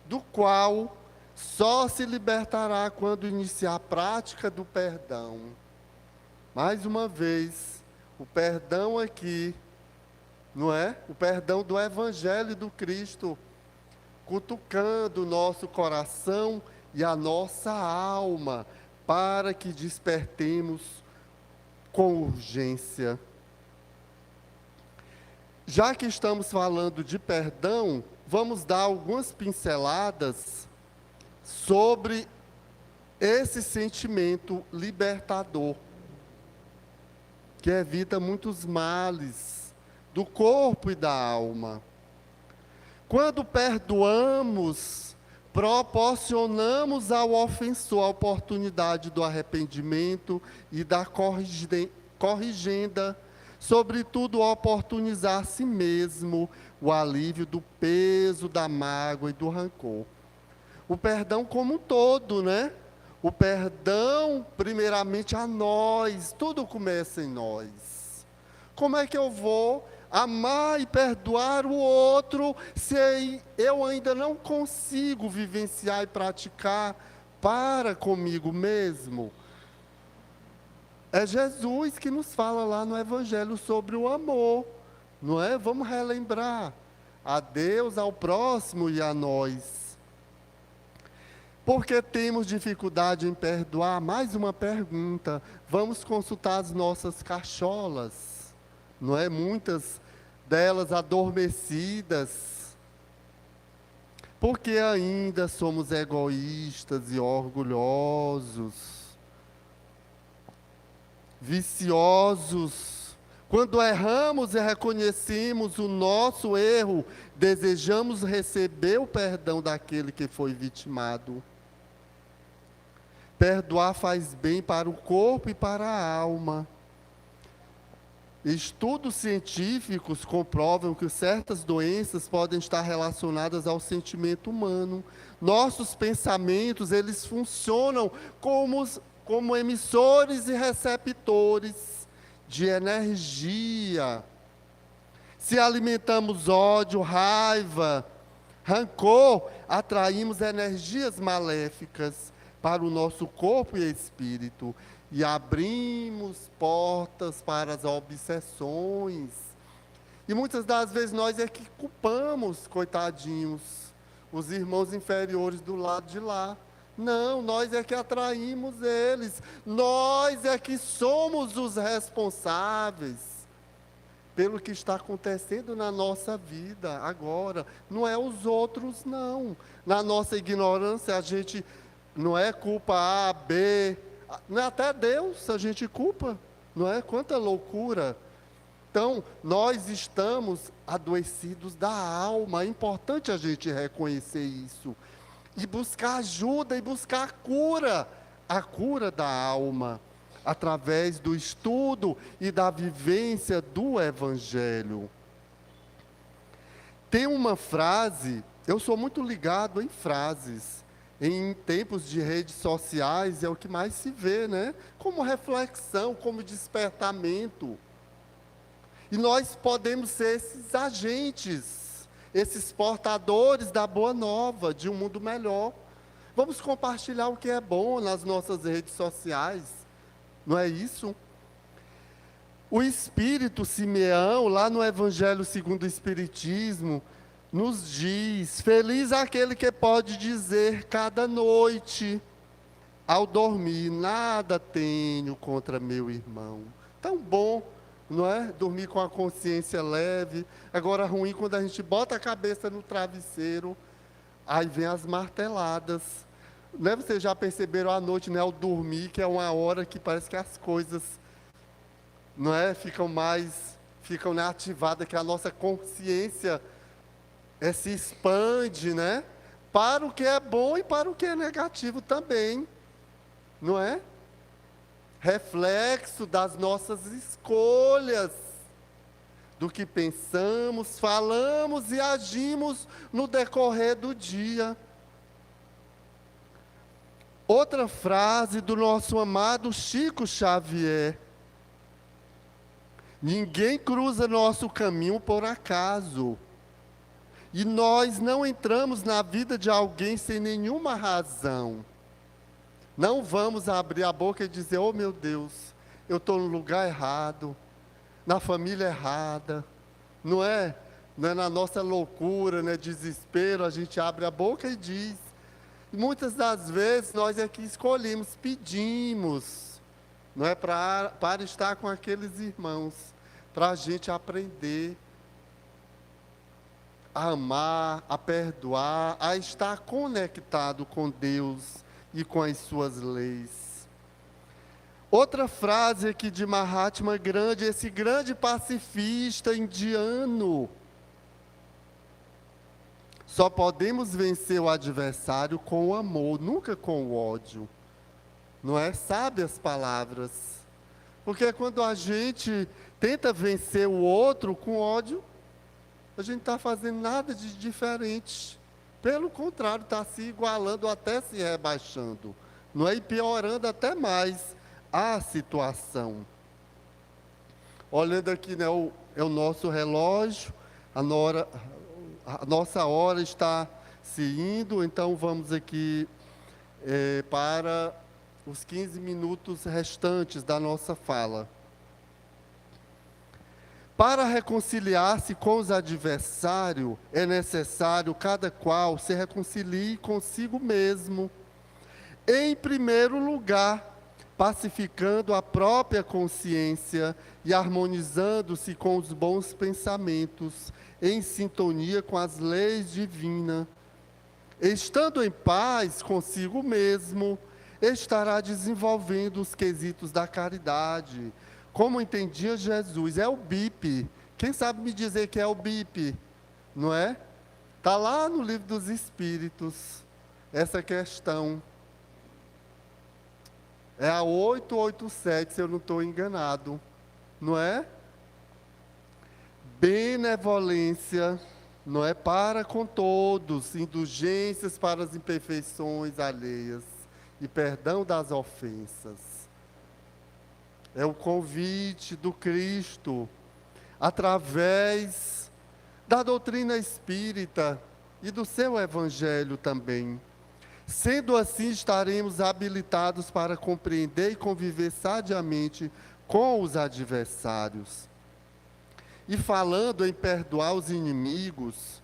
Speaker 3: do qual só se libertará quando iniciar a prática do perdão. Mais uma vez, o perdão aqui, não é? O perdão do Evangelho do Cristo, cutucando o nosso coração e a nossa alma, para que despertemos com urgência. Já que estamos falando de perdão, vamos dar algumas pinceladas sobre esse sentimento libertador, que evita muitos males do corpo e da alma. Quando perdoamos, proporcionamos ao ofensor a oportunidade do arrependimento e da corrigenda, sobretudo oportunizar a si mesmo o alívio do peso, da mágoa e do rancor. O perdão como um todo, né? O perdão, primeiramente, a nós. Tudo começa em nós. Como é que eu vou amar e perdoar o outro se eu ainda não consigo vivenciar e praticar para comigo mesmo? É Jesus que nos fala lá no Evangelho sobre o amor, não é? Vamos relembrar a Deus, ao próximo e a nós. Porque temos dificuldade em perdoar? Mais uma pergunta. Vamos consultar as nossas cacholas, não é? Muitas delas adormecidas. Porque ainda somos egoístas e orgulhosos, viciosos, Quando erramos e reconhecemos o nosso erro, desejamos receber o perdão daquele que foi vitimado. Perdoar faz bem para o corpo e para a alma. Estudos científicos comprovam que certas doenças podem estar relacionadas ao sentimento humano. Nossos pensamentos, eles funcionam como emissores e receptores de energia. Se alimentamos ódio, raiva, rancor, atraímos energias maléficas para o nosso corpo e espírito e abrimos portas para as obsessões. E muitas das vezes nós é que culpamos, coitadinhos, os irmãos inferiores do lado de lá. Não, nós é que atraímos eles. Nós é que somos os responsáveis pelo que está acontecendo na nossa vida agora. Não é os outros, não. Na nossa ignorância, a gente não é culpa A, B, não é até Deus a gente culpa, não é? Quanta loucura. Então, nós estamos adoecidos da alma. É importante a gente reconhecer isso. E buscar ajuda e buscar a cura da alma, através do estudo e da vivência do Evangelho. Tem uma frase, eu sou muito ligado em frases, em tempos de redes sociais é o que mais se vê, né? Como reflexão, como despertamento. E nós podemos ser esses agentes, esses portadores da boa nova, de um mundo melhor. Vamos compartilhar o que é bom nas nossas redes sociais, não é isso? O Espírito Simeão, lá no Evangelho segundo o Espiritismo, nos diz: feliz aquele que pode dizer cada noite, ao dormir, nada tenho contra meu irmão. Tão bom, não é? Dormir com a consciência leve. Agora, ruim quando a gente bota a cabeça no travesseiro, aí vem as marteladas. Né? Vocês já perceberam à noite, né, ao dormir, que é uma hora que parece que as coisas, não é, ficam né, ativadas, que a nossa consciência se expande, né? Para o que é bom e para o que é negativo também, não é? Reflexo das nossas escolhas, do que pensamos, falamos e agimos no decorrer do dia. Outra frase do nosso amado Chico Xavier: ninguém cruza nosso caminho por acaso. E nós não entramos na vida de alguém sem nenhuma razão. Não vamos abrir a boca e dizer: oh meu Deus, eu estou no lugar errado, na família errada. Não é? Não é na nossa loucura, né, desespero, a gente abre a boca e diz. E muitas das vezes nós é que escolhemos, pedimos, não é, para estar com aqueles irmãos, para a gente aprender a amar, a perdoar, a estar conectado com Deus e com as suas leis. Outra frase aqui de Mahatma Gandhi, esse grande pacifista indiano: só podemos vencer o adversário com o amor, nunca com o ódio. Não é? Sabe as palavras. Porque quando a gente tenta vencer o outro com ódio, a gente está fazendo nada de diferente. Pelo contrário, está se igualando, até se rebaixando. Não é? E piorando até mais a situação. Olhando aqui, né, é o nosso relógio, a nossa hora está se indo, então vamos aqui para os 15 minutos restantes da nossa fala. Para reconciliar-se com os adversários, é necessário cada qual se reconcilie consigo mesmo. Em primeiro lugar, pacificando a própria consciência e harmonizando-se com os bons pensamentos, em sintonia com as leis divinas. Estando em paz consigo mesmo, estará desenvolvendo os quesitos da caridade, como entendia Jesus. É o BIP. Quem sabe me dizer que é o BIP? Não é? Está lá no livro dos Espíritos, essa questão. É a 887, se eu não estou enganado. Não é? Benevolência, não é, para com todos, indulgências para as imperfeições alheias e perdão das ofensas. É o convite do Cristo, através da doutrina espírita e do seu evangelho também. Sendo assim, estaremos habilitados para compreender e conviver sadiamente com os adversários. E falando em perdoar os inimigos,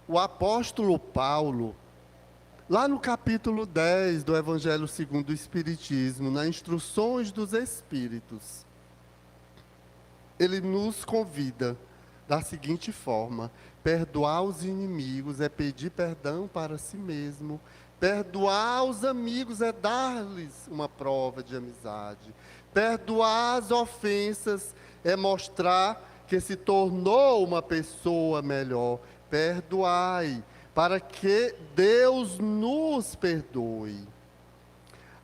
Speaker 3: o apóstolo Paulo, lá no capítulo 10 do Evangelho segundo o Espiritismo, nas Instruções dos Espíritos, ele nos convida da seguinte forma: perdoar os inimigos é pedir perdão para si mesmo. Perdoar os amigos é dar-lhes uma prova de amizade. Perdoar as ofensas é mostrar que se tornou uma pessoa melhor. Perdoai, para que Deus nos perdoe.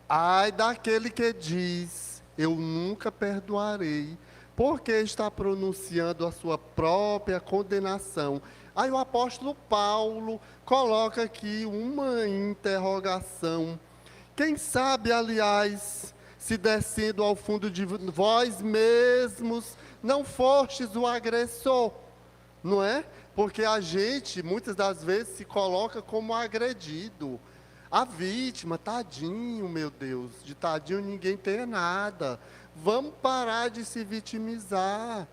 Speaker 3: Ai daquele que diz, eu nunca perdoarei, porque está pronunciando a sua própria condenação. Aí o apóstolo Paulo coloca aqui uma interrogação. Quem sabe, aliás, se descendo ao fundo de vós mesmos, não fostes o agressor, não é? Porque a gente, muitas das vezes, se coloca como agredido. A vítima, tadinho, meu Deus, de tadinho ninguém tem nada. Vamos parar de se vitimizar,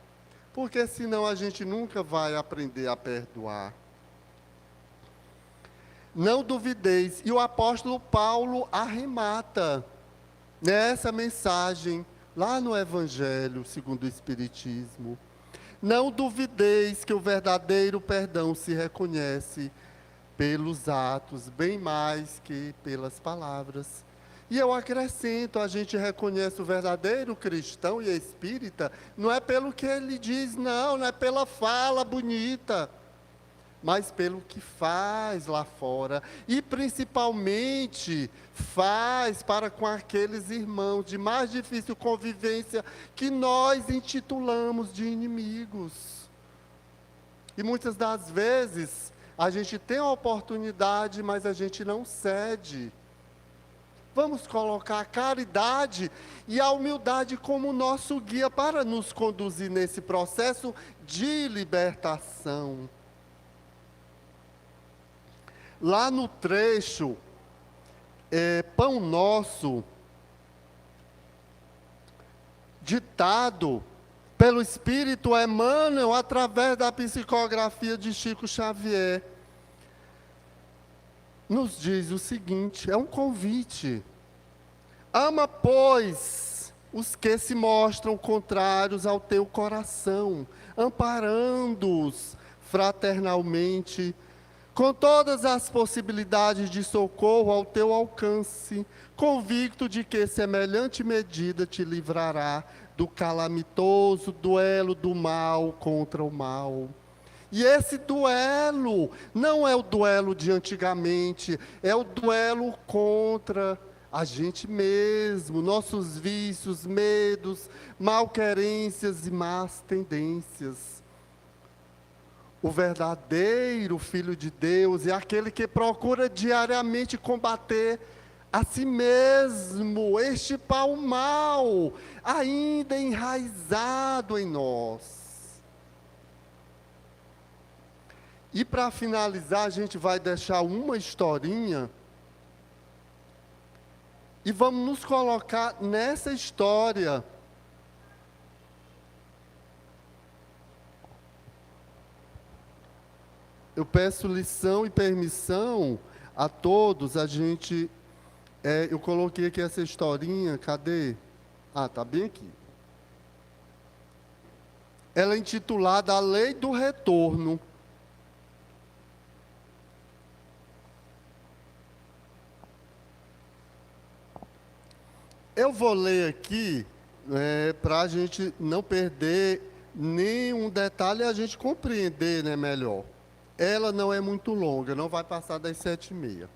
Speaker 3: porque senão a gente nunca vai aprender a perdoar. Não duvideis. E o apóstolo Paulo arremata nessa mensagem, lá no Evangelho segundo o Espiritismo. Não duvideis que o verdadeiro perdão se reconhece pelos atos, bem mais que pelas palavras. E eu acrescento, a gente reconhece o verdadeiro cristão e espírita, não é pelo que ele diz, não é pela fala bonita, mas pelo que faz lá fora. E principalmente faz para com aqueles irmãos de mais difícil convivência que nós intitulamos de inimigos. E muitas das vezes a gente tem a oportunidade, mas a gente não cede. Vamos colocar a caridade e a humildade como nosso guia para nos conduzir nesse processo de libertação. Lá no trecho, Pão Nosso, ditado pelo Espírito Emmanuel através da psicografia de Chico Xavier, nos diz o seguinte, é um convite: ama, pois, os que se mostram contrários ao teu coração, amparando-os fraternalmente, com todas as possibilidades de socorro ao teu alcance, convicto de que semelhante medida te livrará do calamitoso duelo do mal contra o mal. E esse duelo não é o duelo de antigamente, é o duelo contra a gente mesmo, nossos vícios, medos, malquerências e más tendências. O verdadeiro Filho de Deus é aquele que procura diariamente combater a si mesmo, extirpar o mal, ainda enraizado em nós. E para finalizar, a gente vai deixar uma historinha e vamos nos colocar nessa história. Eu peço lição e permissão a todos, eu coloquei aqui essa historinha, cadê? Ah, está bem aqui. Ela é intitulada A Lei do Retorno. Eu vou ler aqui, para a gente não perder nenhum detalhe e a gente compreender, né, melhor. Ela não é muito longa, não vai passar das 7h30.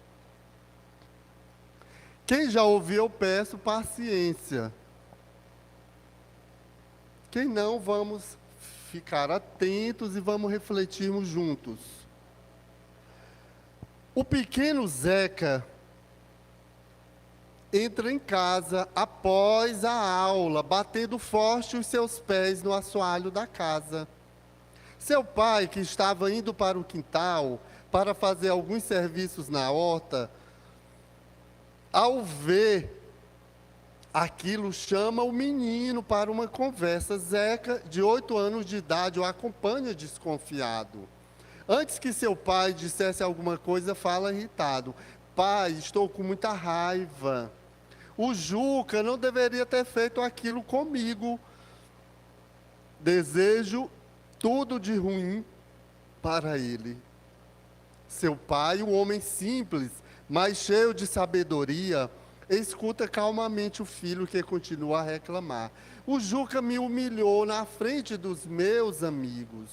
Speaker 3: Quem já ouviu, eu peço paciência. Quem não, vamos ficar atentos e vamos refletirmos juntos. O pequeno Zeca entra em casa após a aula, batendo forte os seus pés no assoalho da casa. Seu pai, que estava indo para o quintal para fazer alguns serviços na horta, ao ver aquilo, chama o menino para uma conversa. Zeca, de 8 anos de idade, o acompanha desconfiado. Antes que seu pai dissesse alguma coisa, fala irritado: pai, estou com muita raiva. O Juca não deveria ter feito aquilo comigo. Desejo tudo de ruim para ele. Seu pai, um homem simples, mas cheio de sabedoria, escuta calmamente o filho que continua a reclamar. O Juca me humilhou na frente dos meus amigos.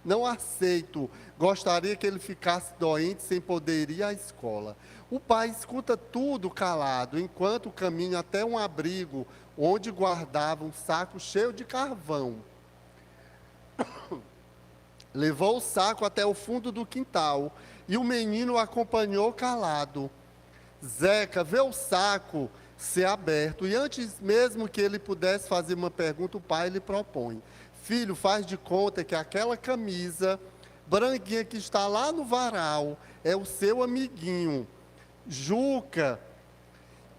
Speaker 3: Não aceito. Gostaria que ele ficasse doente sem poder ir à escola. O pai escuta tudo calado, enquanto caminha até um abrigo, onde guardava um saco cheio de carvão. Levou o saco até o fundo do quintal, e o menino o acompanhou calado. Zeca vê o saco ser aberto, e antes mesmo que ele pudesse fazer uma pergunta, o pai lhe propõe: filho, faz de conta que aquela camisa branquinha que está lá no varal é o seu amiguinho, Juca,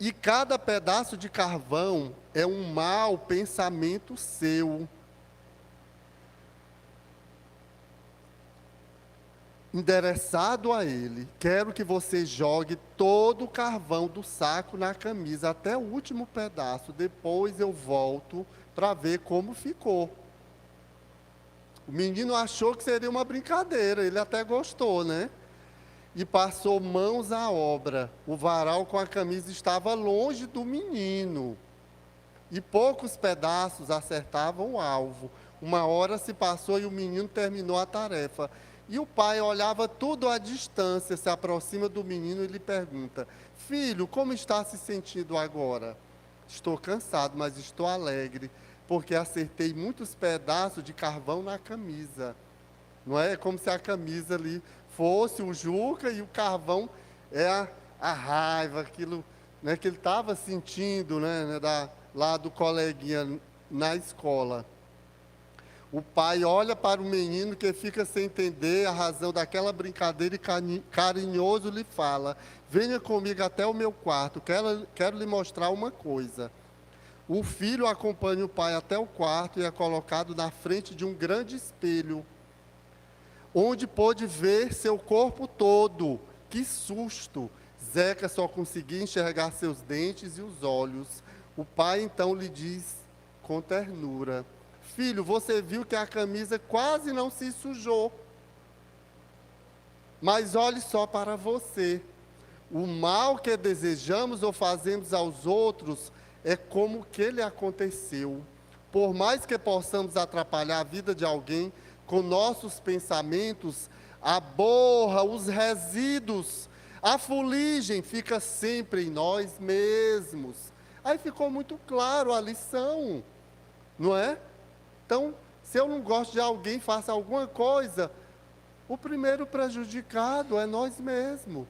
Speaker 3: e cada pedaço de carvão é um mau pensamento seu. Endereçado a ele, quero que você jogue todo o carvão do saco na camisa, até o último pedaço. Depois eu volto para ver como ficou. O menino achou que seria uma brincadeira, ele até gostou, né? E passou mãos à obra. O varal com a camisa estava longe do menino, e poucos pedaços acertavam o alvo. Uma hora se passou e o menino terminou a tarefa. E o pai olhava tudo à distância, se aproxima do menino e lhe pergunta: filho, como está se sentindo agora? Estou cansado, mas estou alegre, porque acertei muitos pedaços de carvão na camisa. Não é como se a camisa ali fosse o Juca e o carvão é a raiva, aquilo, né, que ele estava sentindo, né, lá do coleguinha na escola. O pai olha para o menino que fica sem entender a razão daquela brincadeira e carinhoso lhe fala: venha comigo até o meu quarto, quero lhe mostrar uma coisa. O filho acompanha o pai até o quarto e é colocado na frente de um grande espelho, onde pôde ver seu corpo todo. Que susto! Zeca só conseguia enxergar seus dentes e os olhos. O pai então lhe diz com ternura: filho, você viu que a camisa quase não se sujou. Mas olhe só para você. O mal que desejamos ou fazemos aos outros é como que lhe aconteceu. Por mais que possamos atrapalhar a vida de alguém com nossos pensamentos, a borra, os resíduos, a fuligem fica sempre em nós mesmos. Aí ficou muito claro a lição, não é? Então, se eu não gosto de alguém, faça alguma coisa, o primeiro prejudicado é nós mesmos.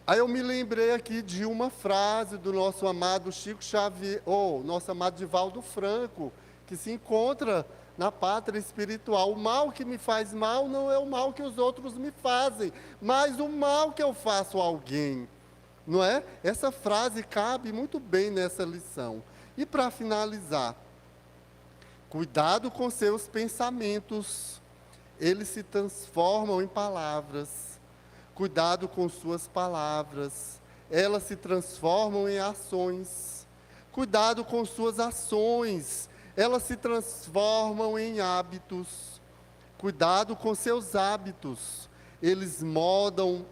Speaker 3: Aí eu me lembrei aqui de uma frase do nosso amado Chico Xavier, nosso amado Divaldo Franco, que se encontra na pátria espiritual: o mal que me faz mal não é o mal que os outros me fazem, mas o mal que eu faço a alguém. Não é? Essa frase cabe muito bem nessa lição. E para finalizar, cuidado com seus pensamentos, eles se transformam em palavras. Cuidado com suas palavras, elas se transformam em ações. Cuidado com suas ações, elas se transformam em hábitos. Cuidado com seus hábitos, eles moldam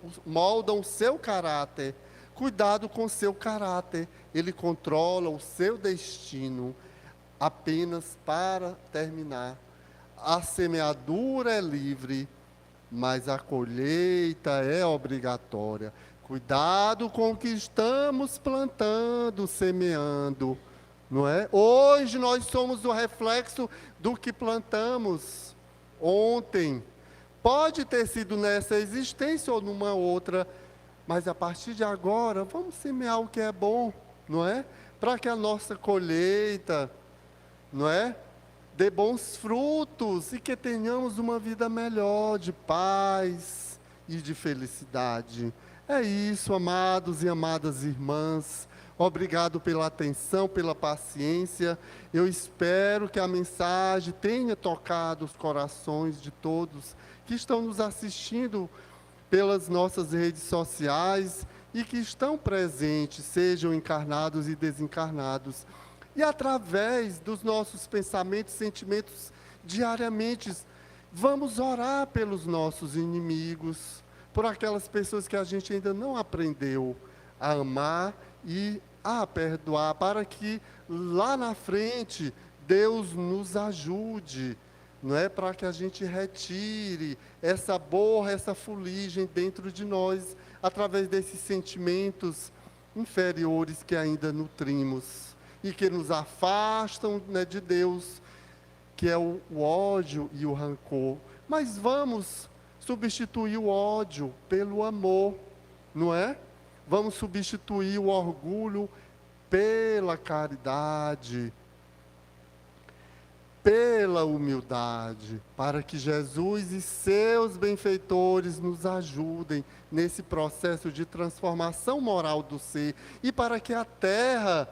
Speaker 3: o seu caráter. Cuidado com seu caráter. Ele controla o seu destino. Apenas para terminar, a semeadura é livre, mas a colheita é obrigatória. Cuidado com o que estamos plantando, semeando, não é? Hoje nós somos o reflexo do que plantamos ontem. Pode ter sido nessa existência ou numa outra, mas a partir de agora, vamos semear o que é bom, não é? Para que a nossa colheita, não é? Dê bons frutos e que tenhamos uma vida melhor, de paz e de felicidade. É isso, amados e amadas irmãs. Obrigado pela atenção, pela paciência. Eu espero que a mensagem tenha tocado os corações de todos que estão nos assistindo pelas nossas redes sociais e que estão presentes, sejam encarnados e desencarnados. E através dos nossos pensamentos e sentimentos diariamente, vamos orar pelos nossos inimigos, por aquelas pessoas que a gente ainda não aprendeu a amar e a perdoar, para que lá na frente Deus nos ajude, não é? Para que a gente retire essa borra, essa fuligem dentro de nós, através desses sentimentos inferiores que ainda nutrimos e que nos afastam, né, de Deus, que é o ódio e o rancor. Mas vamos substituir o ódio pelo amor, não é? Vamos substituir o orgulho pela caridade, pela humildade, para que Jesus e seus benfeitores nos ajudem nesse processo de transformação moral do ser e para que a terra,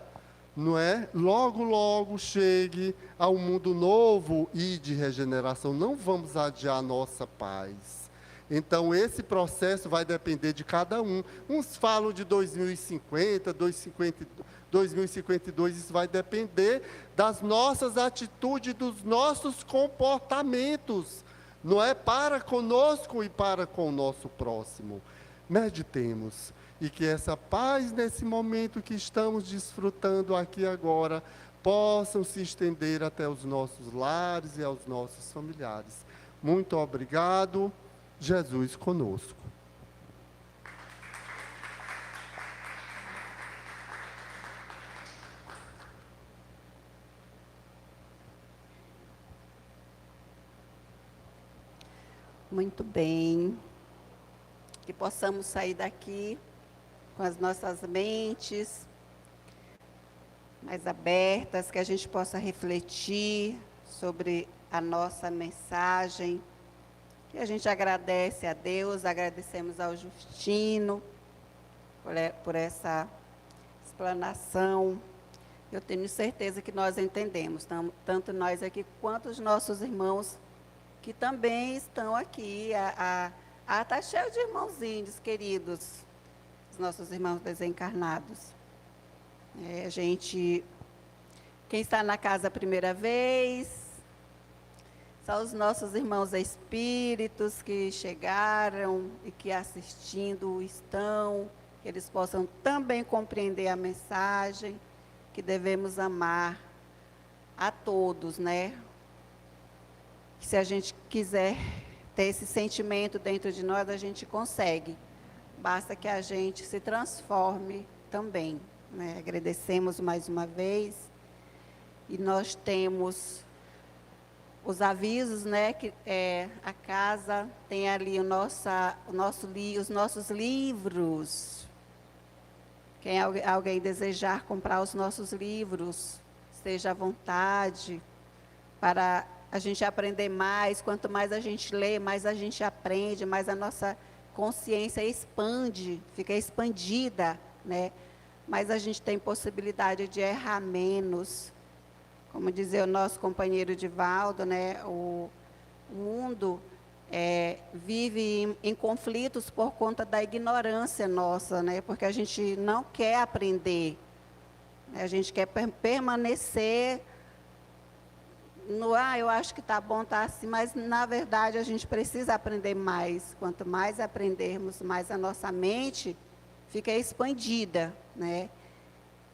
Speaker 3: não é, logo, logo chegue ao mundo novo e de regeneração. Não vamos adiar a nossa paz. Então, esse processo vai depender de cada um. Uns falam de 2050, 2052, isso vai depender das nossas atitudes, dos nossos comportamentos, não é? Para conosco e para com o nosso próximo. Meditemos. E que essa paz, nesse momento que estamos desfrutando aqui agora, possam se estender até os nossos lares e aos nossos familiares. Muito obrigado. Jesus conosco.
Speaker 2: Muito bem. Que possamos sair daqui com as nossas mentes mais abertas, que a gente possa refletir sobre a nossa mensagem. Que a gente agradece a Deus, agradecemos ao Justino por essa explanação. Eu tenho certeza que nós entendemos, tanto nós aqui quanto os nossos irmãos que também estão aqui. Está cheio de irmãozinhos queridos, os nossos irmãos desencarnados. Quem está na casa a primeira vez, são os nossos irmãos espíritos que chegaram e que assistindo estão, que eles possam também compreender a mensagem, que devemos amar a todos, né? Que se a gente quiser ter esse sentimento dentro de nós, a gente consegue. Basta que a gente se transforme também, né? Agradecemos mais uma vez. E nós temos os avisos, né? Que a casa tem ali os nossos livros. Quem alguém desejar comprar os nossos livros, esteja à vontade para a gente aprender mais. Quanto mais a gente lê, mais a gente aprende, mais a nossa consciência expande, fica expandida, né? Mas a gente tem possibilidade de errar menos. Como dizia o nosso companheiro Divaldo, né? O mundo vive em conflitos por conta da ignorância nossa, né? Porque a gente não quer aprender, né? A gente quer permanecer eu acho que está bom, está assim, mas na verdade a gente precisa aprender mais. Quanto mais aprendermos, mais a nossa mente fica expandida, né?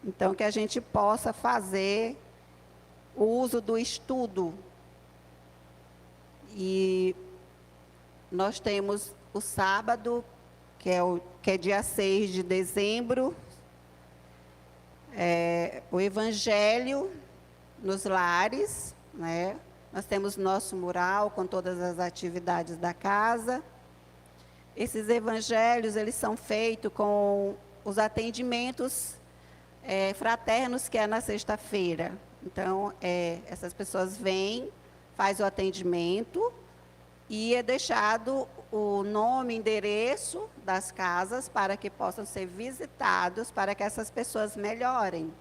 Speaker 2: Então, que a gente possa fazer o uso do estudo. E nós temos o sábado, que é dia 6 de dezembro, o Evangelho nos lares, né? Nós temos nosso mural com todas as atividades da casa. Esses evangelhos, eles são feitos com os atendimentos fraternos, que é na sexta-feira. Então, essas pessoas vêm, faz o atendimento e é deixado o nome, endereço das casas para que possam ser visitados, para que essas pessoas melhorem,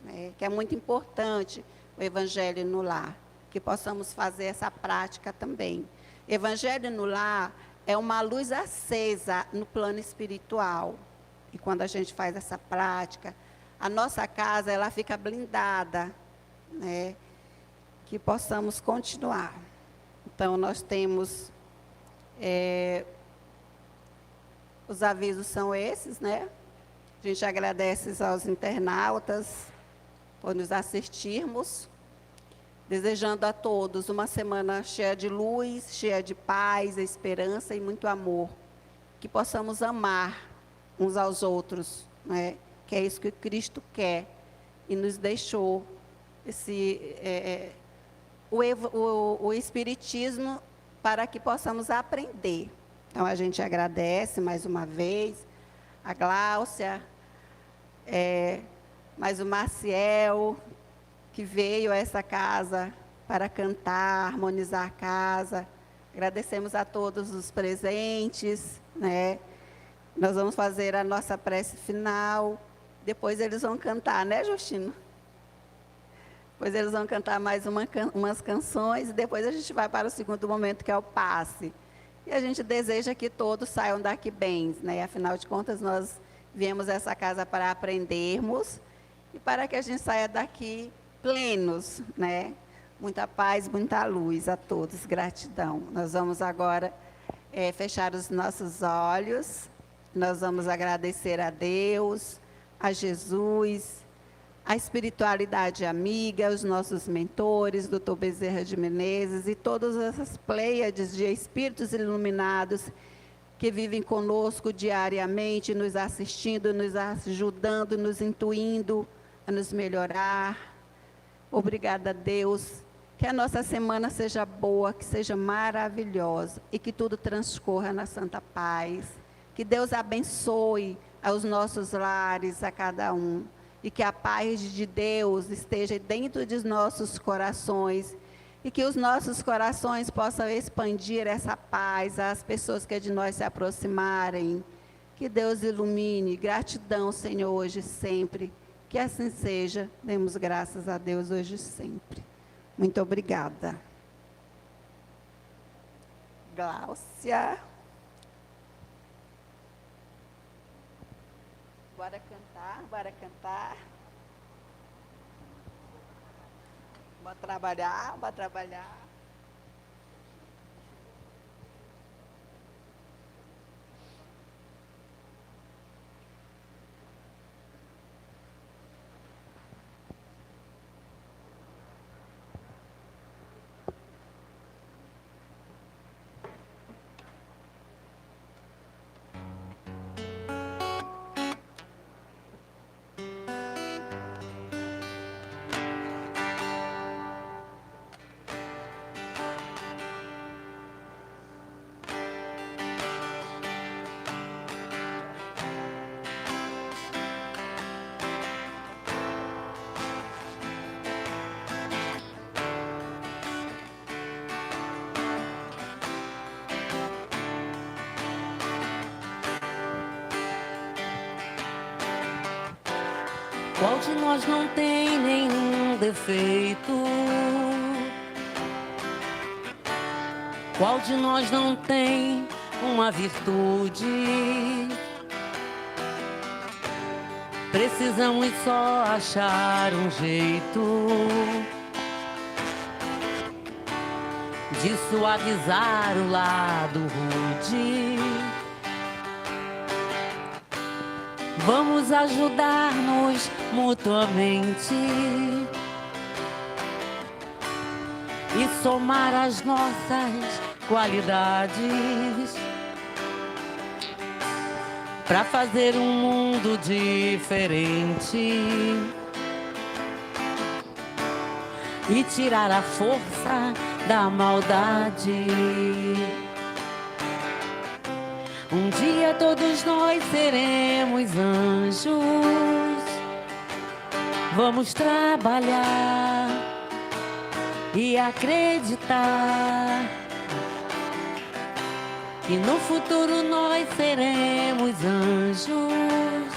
Speaker 2: né? Que é muito importante o Evangelho no lar, que possamos fazer essa prática também. Evangelho no lar é uma luz acesa no plano espiritual. E quando a gente faz essa prática, a nossa casa ela fica blindada, né? Que possamos continuar. Então, nós temos, os avisos são esses, né? A gente agradece aos internautas por nos assistirmos, desejando a todos uma semana cheia de luz, cheia de paz, esperança e muito amor. Que possamos amar uns aos outros, né? Que é isso que Cristo quer e nos deixou o Espiritismo para que possamos aprender. Então, a gente agradece mais uma vez a Gláucia, mais o Maciel, que veio a essa casa para cantar, harmonizar a casa. Agradecemos a todos os presentes, né? Nós vamos fazer a nossa prece final, depois eles vão cantar, né, Justino? Depois eles vão cantar mais umas canções, e depois a gente vai para o segundo momento, que é o passe. E a gente deseja que todos saiam daqui bem, né? Afinal de contas, nós viemos a essa casa para aprendermos, e para que a gente saia daqui plenos, né? Muita paz, muita luz a todos, gratidão. Nós vamos agora fechar os nossos olhos, nós vamos agradecer a Deus, a Jesus, a espiritualidade amiga, os nossos mentores, Dr. Bezerra de Menezes e todas essas pleiades de espíritos iluminados que vivem conosco diariamente, nos assistindo, nos ajudando, nos intuindo a nos melhorar. Obrigada, Deus. Que a nossa semana seja boa, que seja maravilhosa e que tudo transcorra na santa paz. Que Deus abençoe aos nossos lares, a cada um. E que a paz de Deus esteja dentro de nossos corações. E que os nossos corações possam expandir essa paz às pessoas que de nós se aproximarem. Que Deus ilumine. Gratidão, Senhor, hoje e sempre. Que assim seja. Demos graças a Deus hoje e sempre. Muito obrigada. Gláucia. Bora cantar, bora cantar. Bora trabalhar, bora trabalhar.
Speaker 1: Qual de nós não tem nenhum defeito? Qual de nós não tem uma virtude? Precisamos só achar um jeito de suavizar o lado rude. Vamos ajudar-nos mutuamente e somar as nossas qualidades para fazer um mundo diferente e tirar a força da maldade. Um dia todos nós seremos anjos. Vamos trabalhar e acreditar que no futuro nós seremos anjos,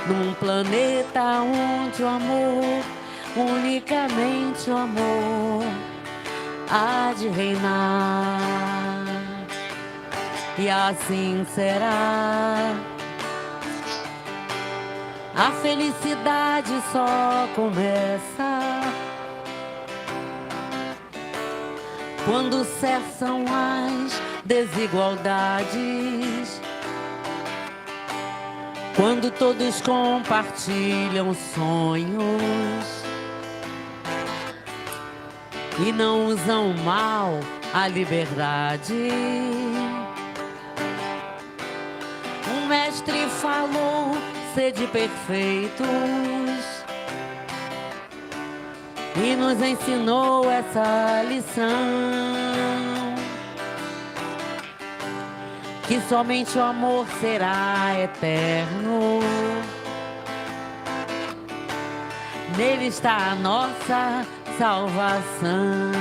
Speaker 1: num planeta onde o amor, unicamente o amor, há de reinar. E assim será. A felicidade só começa quando cessam as desigualdades, quando todos compartilham sonhos e não usam mal a liberdade. Um mestre falou: sede perfeitos, e nos ensinou essa lição, que somente o amor será eterno. Nele está a nossa salvação.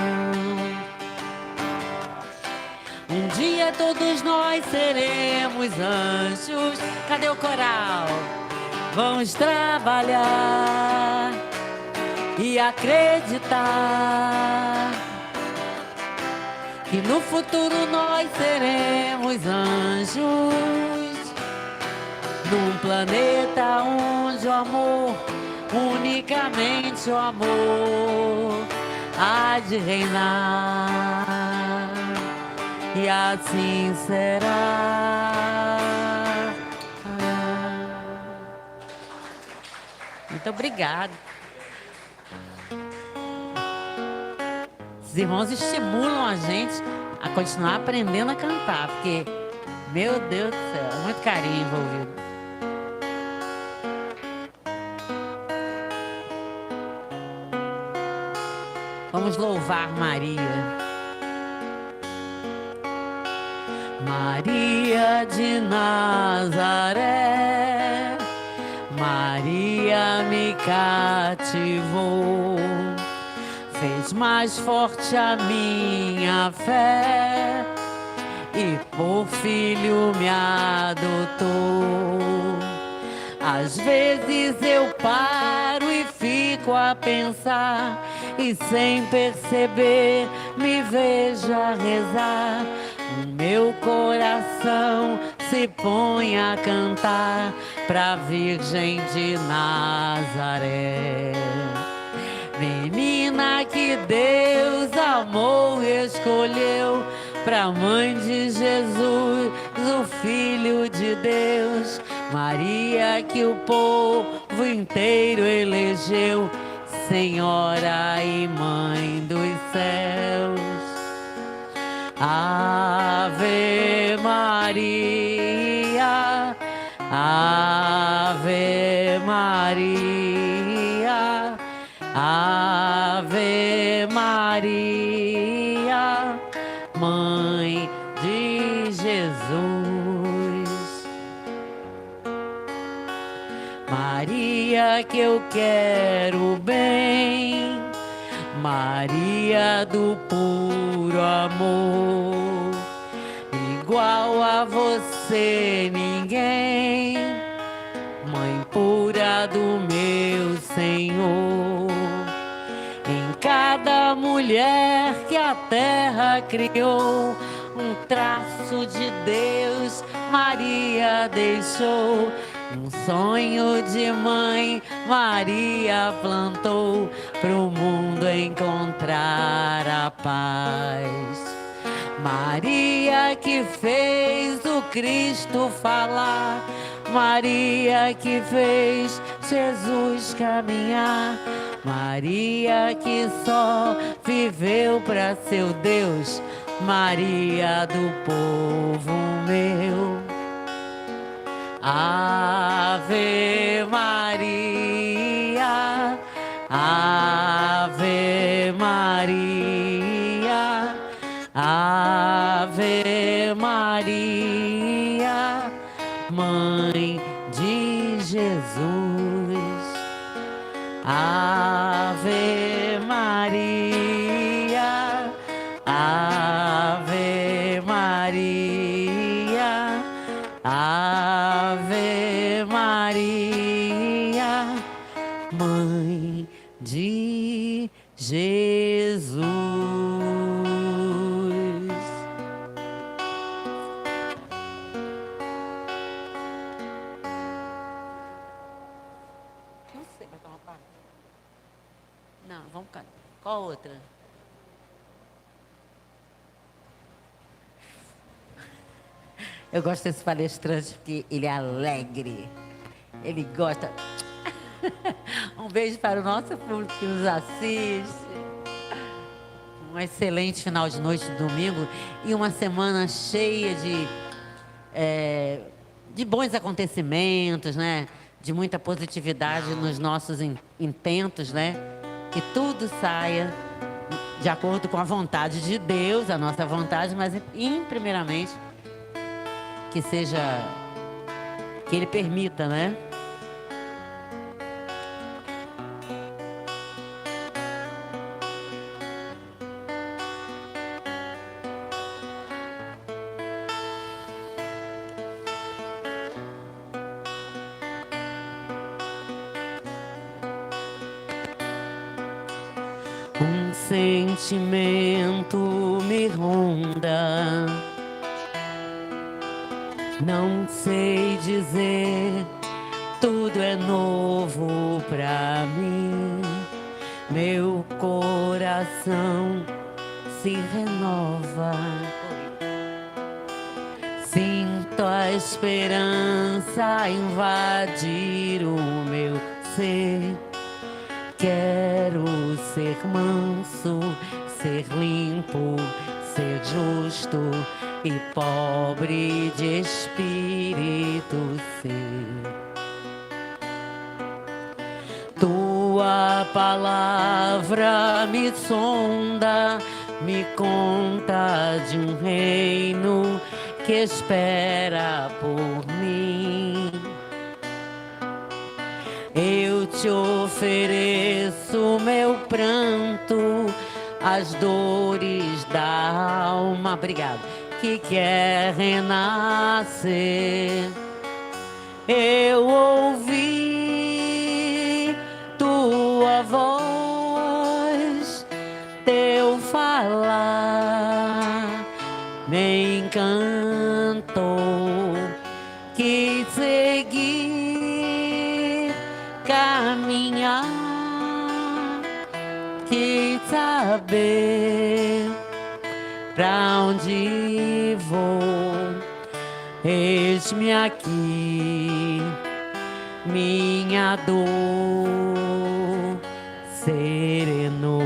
Speaker 1: Um dia todos nós seremos anjos. Cadê o coral? Vamos trabalhar e acreditar que no futuro nós seremos anjos, num planeta onde o amor, unicamente o amor, há de reinar. E assim será. Muito obrigada. Os irmãos estimulam a gente a continuar aprendendo a cantar, porque, meu Deus do céu, é muito carinho envolvido. Vamos louvar Maria. Maria de Nazaré, Maria me cativou, fez mais forte a minha fé e por filho me adotou. Às vezes eu paro e fico a pensar e sem perceber me vejo a rezar. O meu coração se põe a cantar pra Virgem de Nazaré. Menina que Deus amou e escolheu pra mãe de Jesus, o Filho de Deus. Maria que o povo inteiro elegeu, Senhora e Mãe dos céus. Ave Maria, Ave Maria, Ave Maria, Mãe de Jesus. Maria que eu quero bem, Maria do puro amor, igual a você ninguém, Mãe pura do meu Senhor. Em cada mulher que a terra criou, um traço de Deus Maria deixou. Um sonho de mãe Maria plantou pro mundo encontrar a paz. Maria que fez o Cristo falar, Maria que fez Jesus caminhar, Maria que só viveu para seu Deus, Maria do povo meu. Ave Maria, Ave Maria, Ave Maria, Mãe de Jesus. Ave Maria, Ave Maria, Ave Maria, Mãe de Jesus. Não sei, vai tomar parte? Não, vamos cantar. Qual outra? Eu gosto desse palestrante porque ele é alegre. Ele gosta. Um beijo para o nosso público que nos assiste. Um excelente final de noite de domingo e uma semana cheia de bons acontecimentos, né? De muita positividade nos nossos intentos, né? Que tudo saia de acordo com a vontade de Deus, a nossa vontade, mas primeiramente que seja, que Ele permita, né? Um sentimento me ronda, não sei dizer, tudo é novo pra mim. Meu coração se renova, sinto a esperança invadir o meu ser. Quero ser manso, ser limpo, ser justo e pobre de espírito ser. Tua palavra me sonda, me conta de um reino que espera por mim. Eu te ofereço meu pranto, as dores da alma, obrigado, que quer renascer. Eu ouvi tua voz, teu falar me encantou, quis seguir, caminhar, quis saber pra onde vou. Eis-me aqui, minha dor serenou.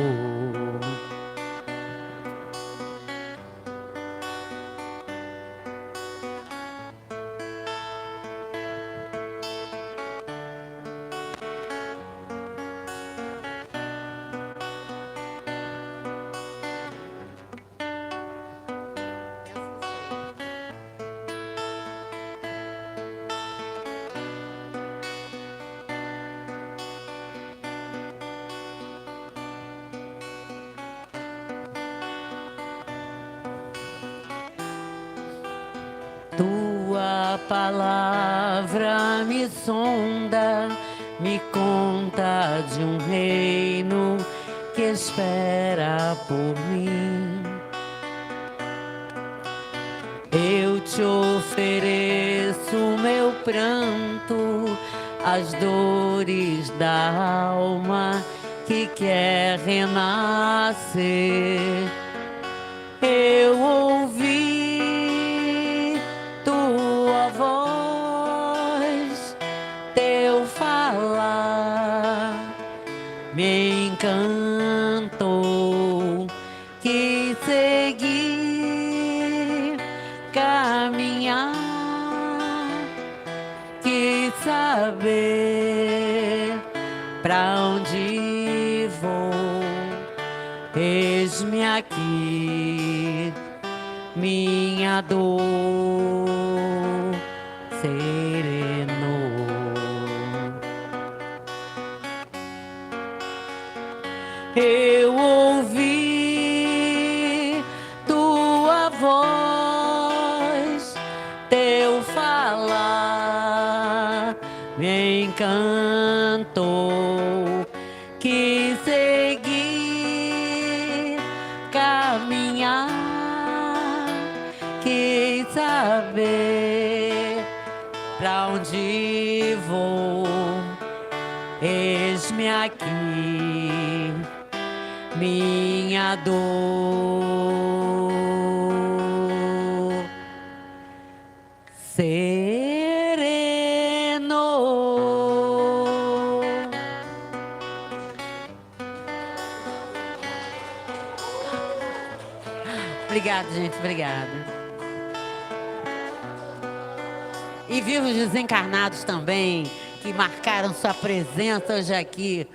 Speaker 1: Tua palavra me sonda, me conta de um reino que espera por mim. Eu te ofereço meu pranto, as dores da alma que quer renascer. Eu ouvi tua voz, encantou. Quis seguir, caminhar, quis saber pra onde vou. Eis-me aqui, minha dor serenou. Eu ouvi tua voz, teu falar me encantou. Quis seguir, caminhar, quis saber pra onde vou. Eis-me aqui, minha dor serenou. Obrigada, gente, obrigada. E vivos desencarnados também, que marcaram sua presença hoje aqui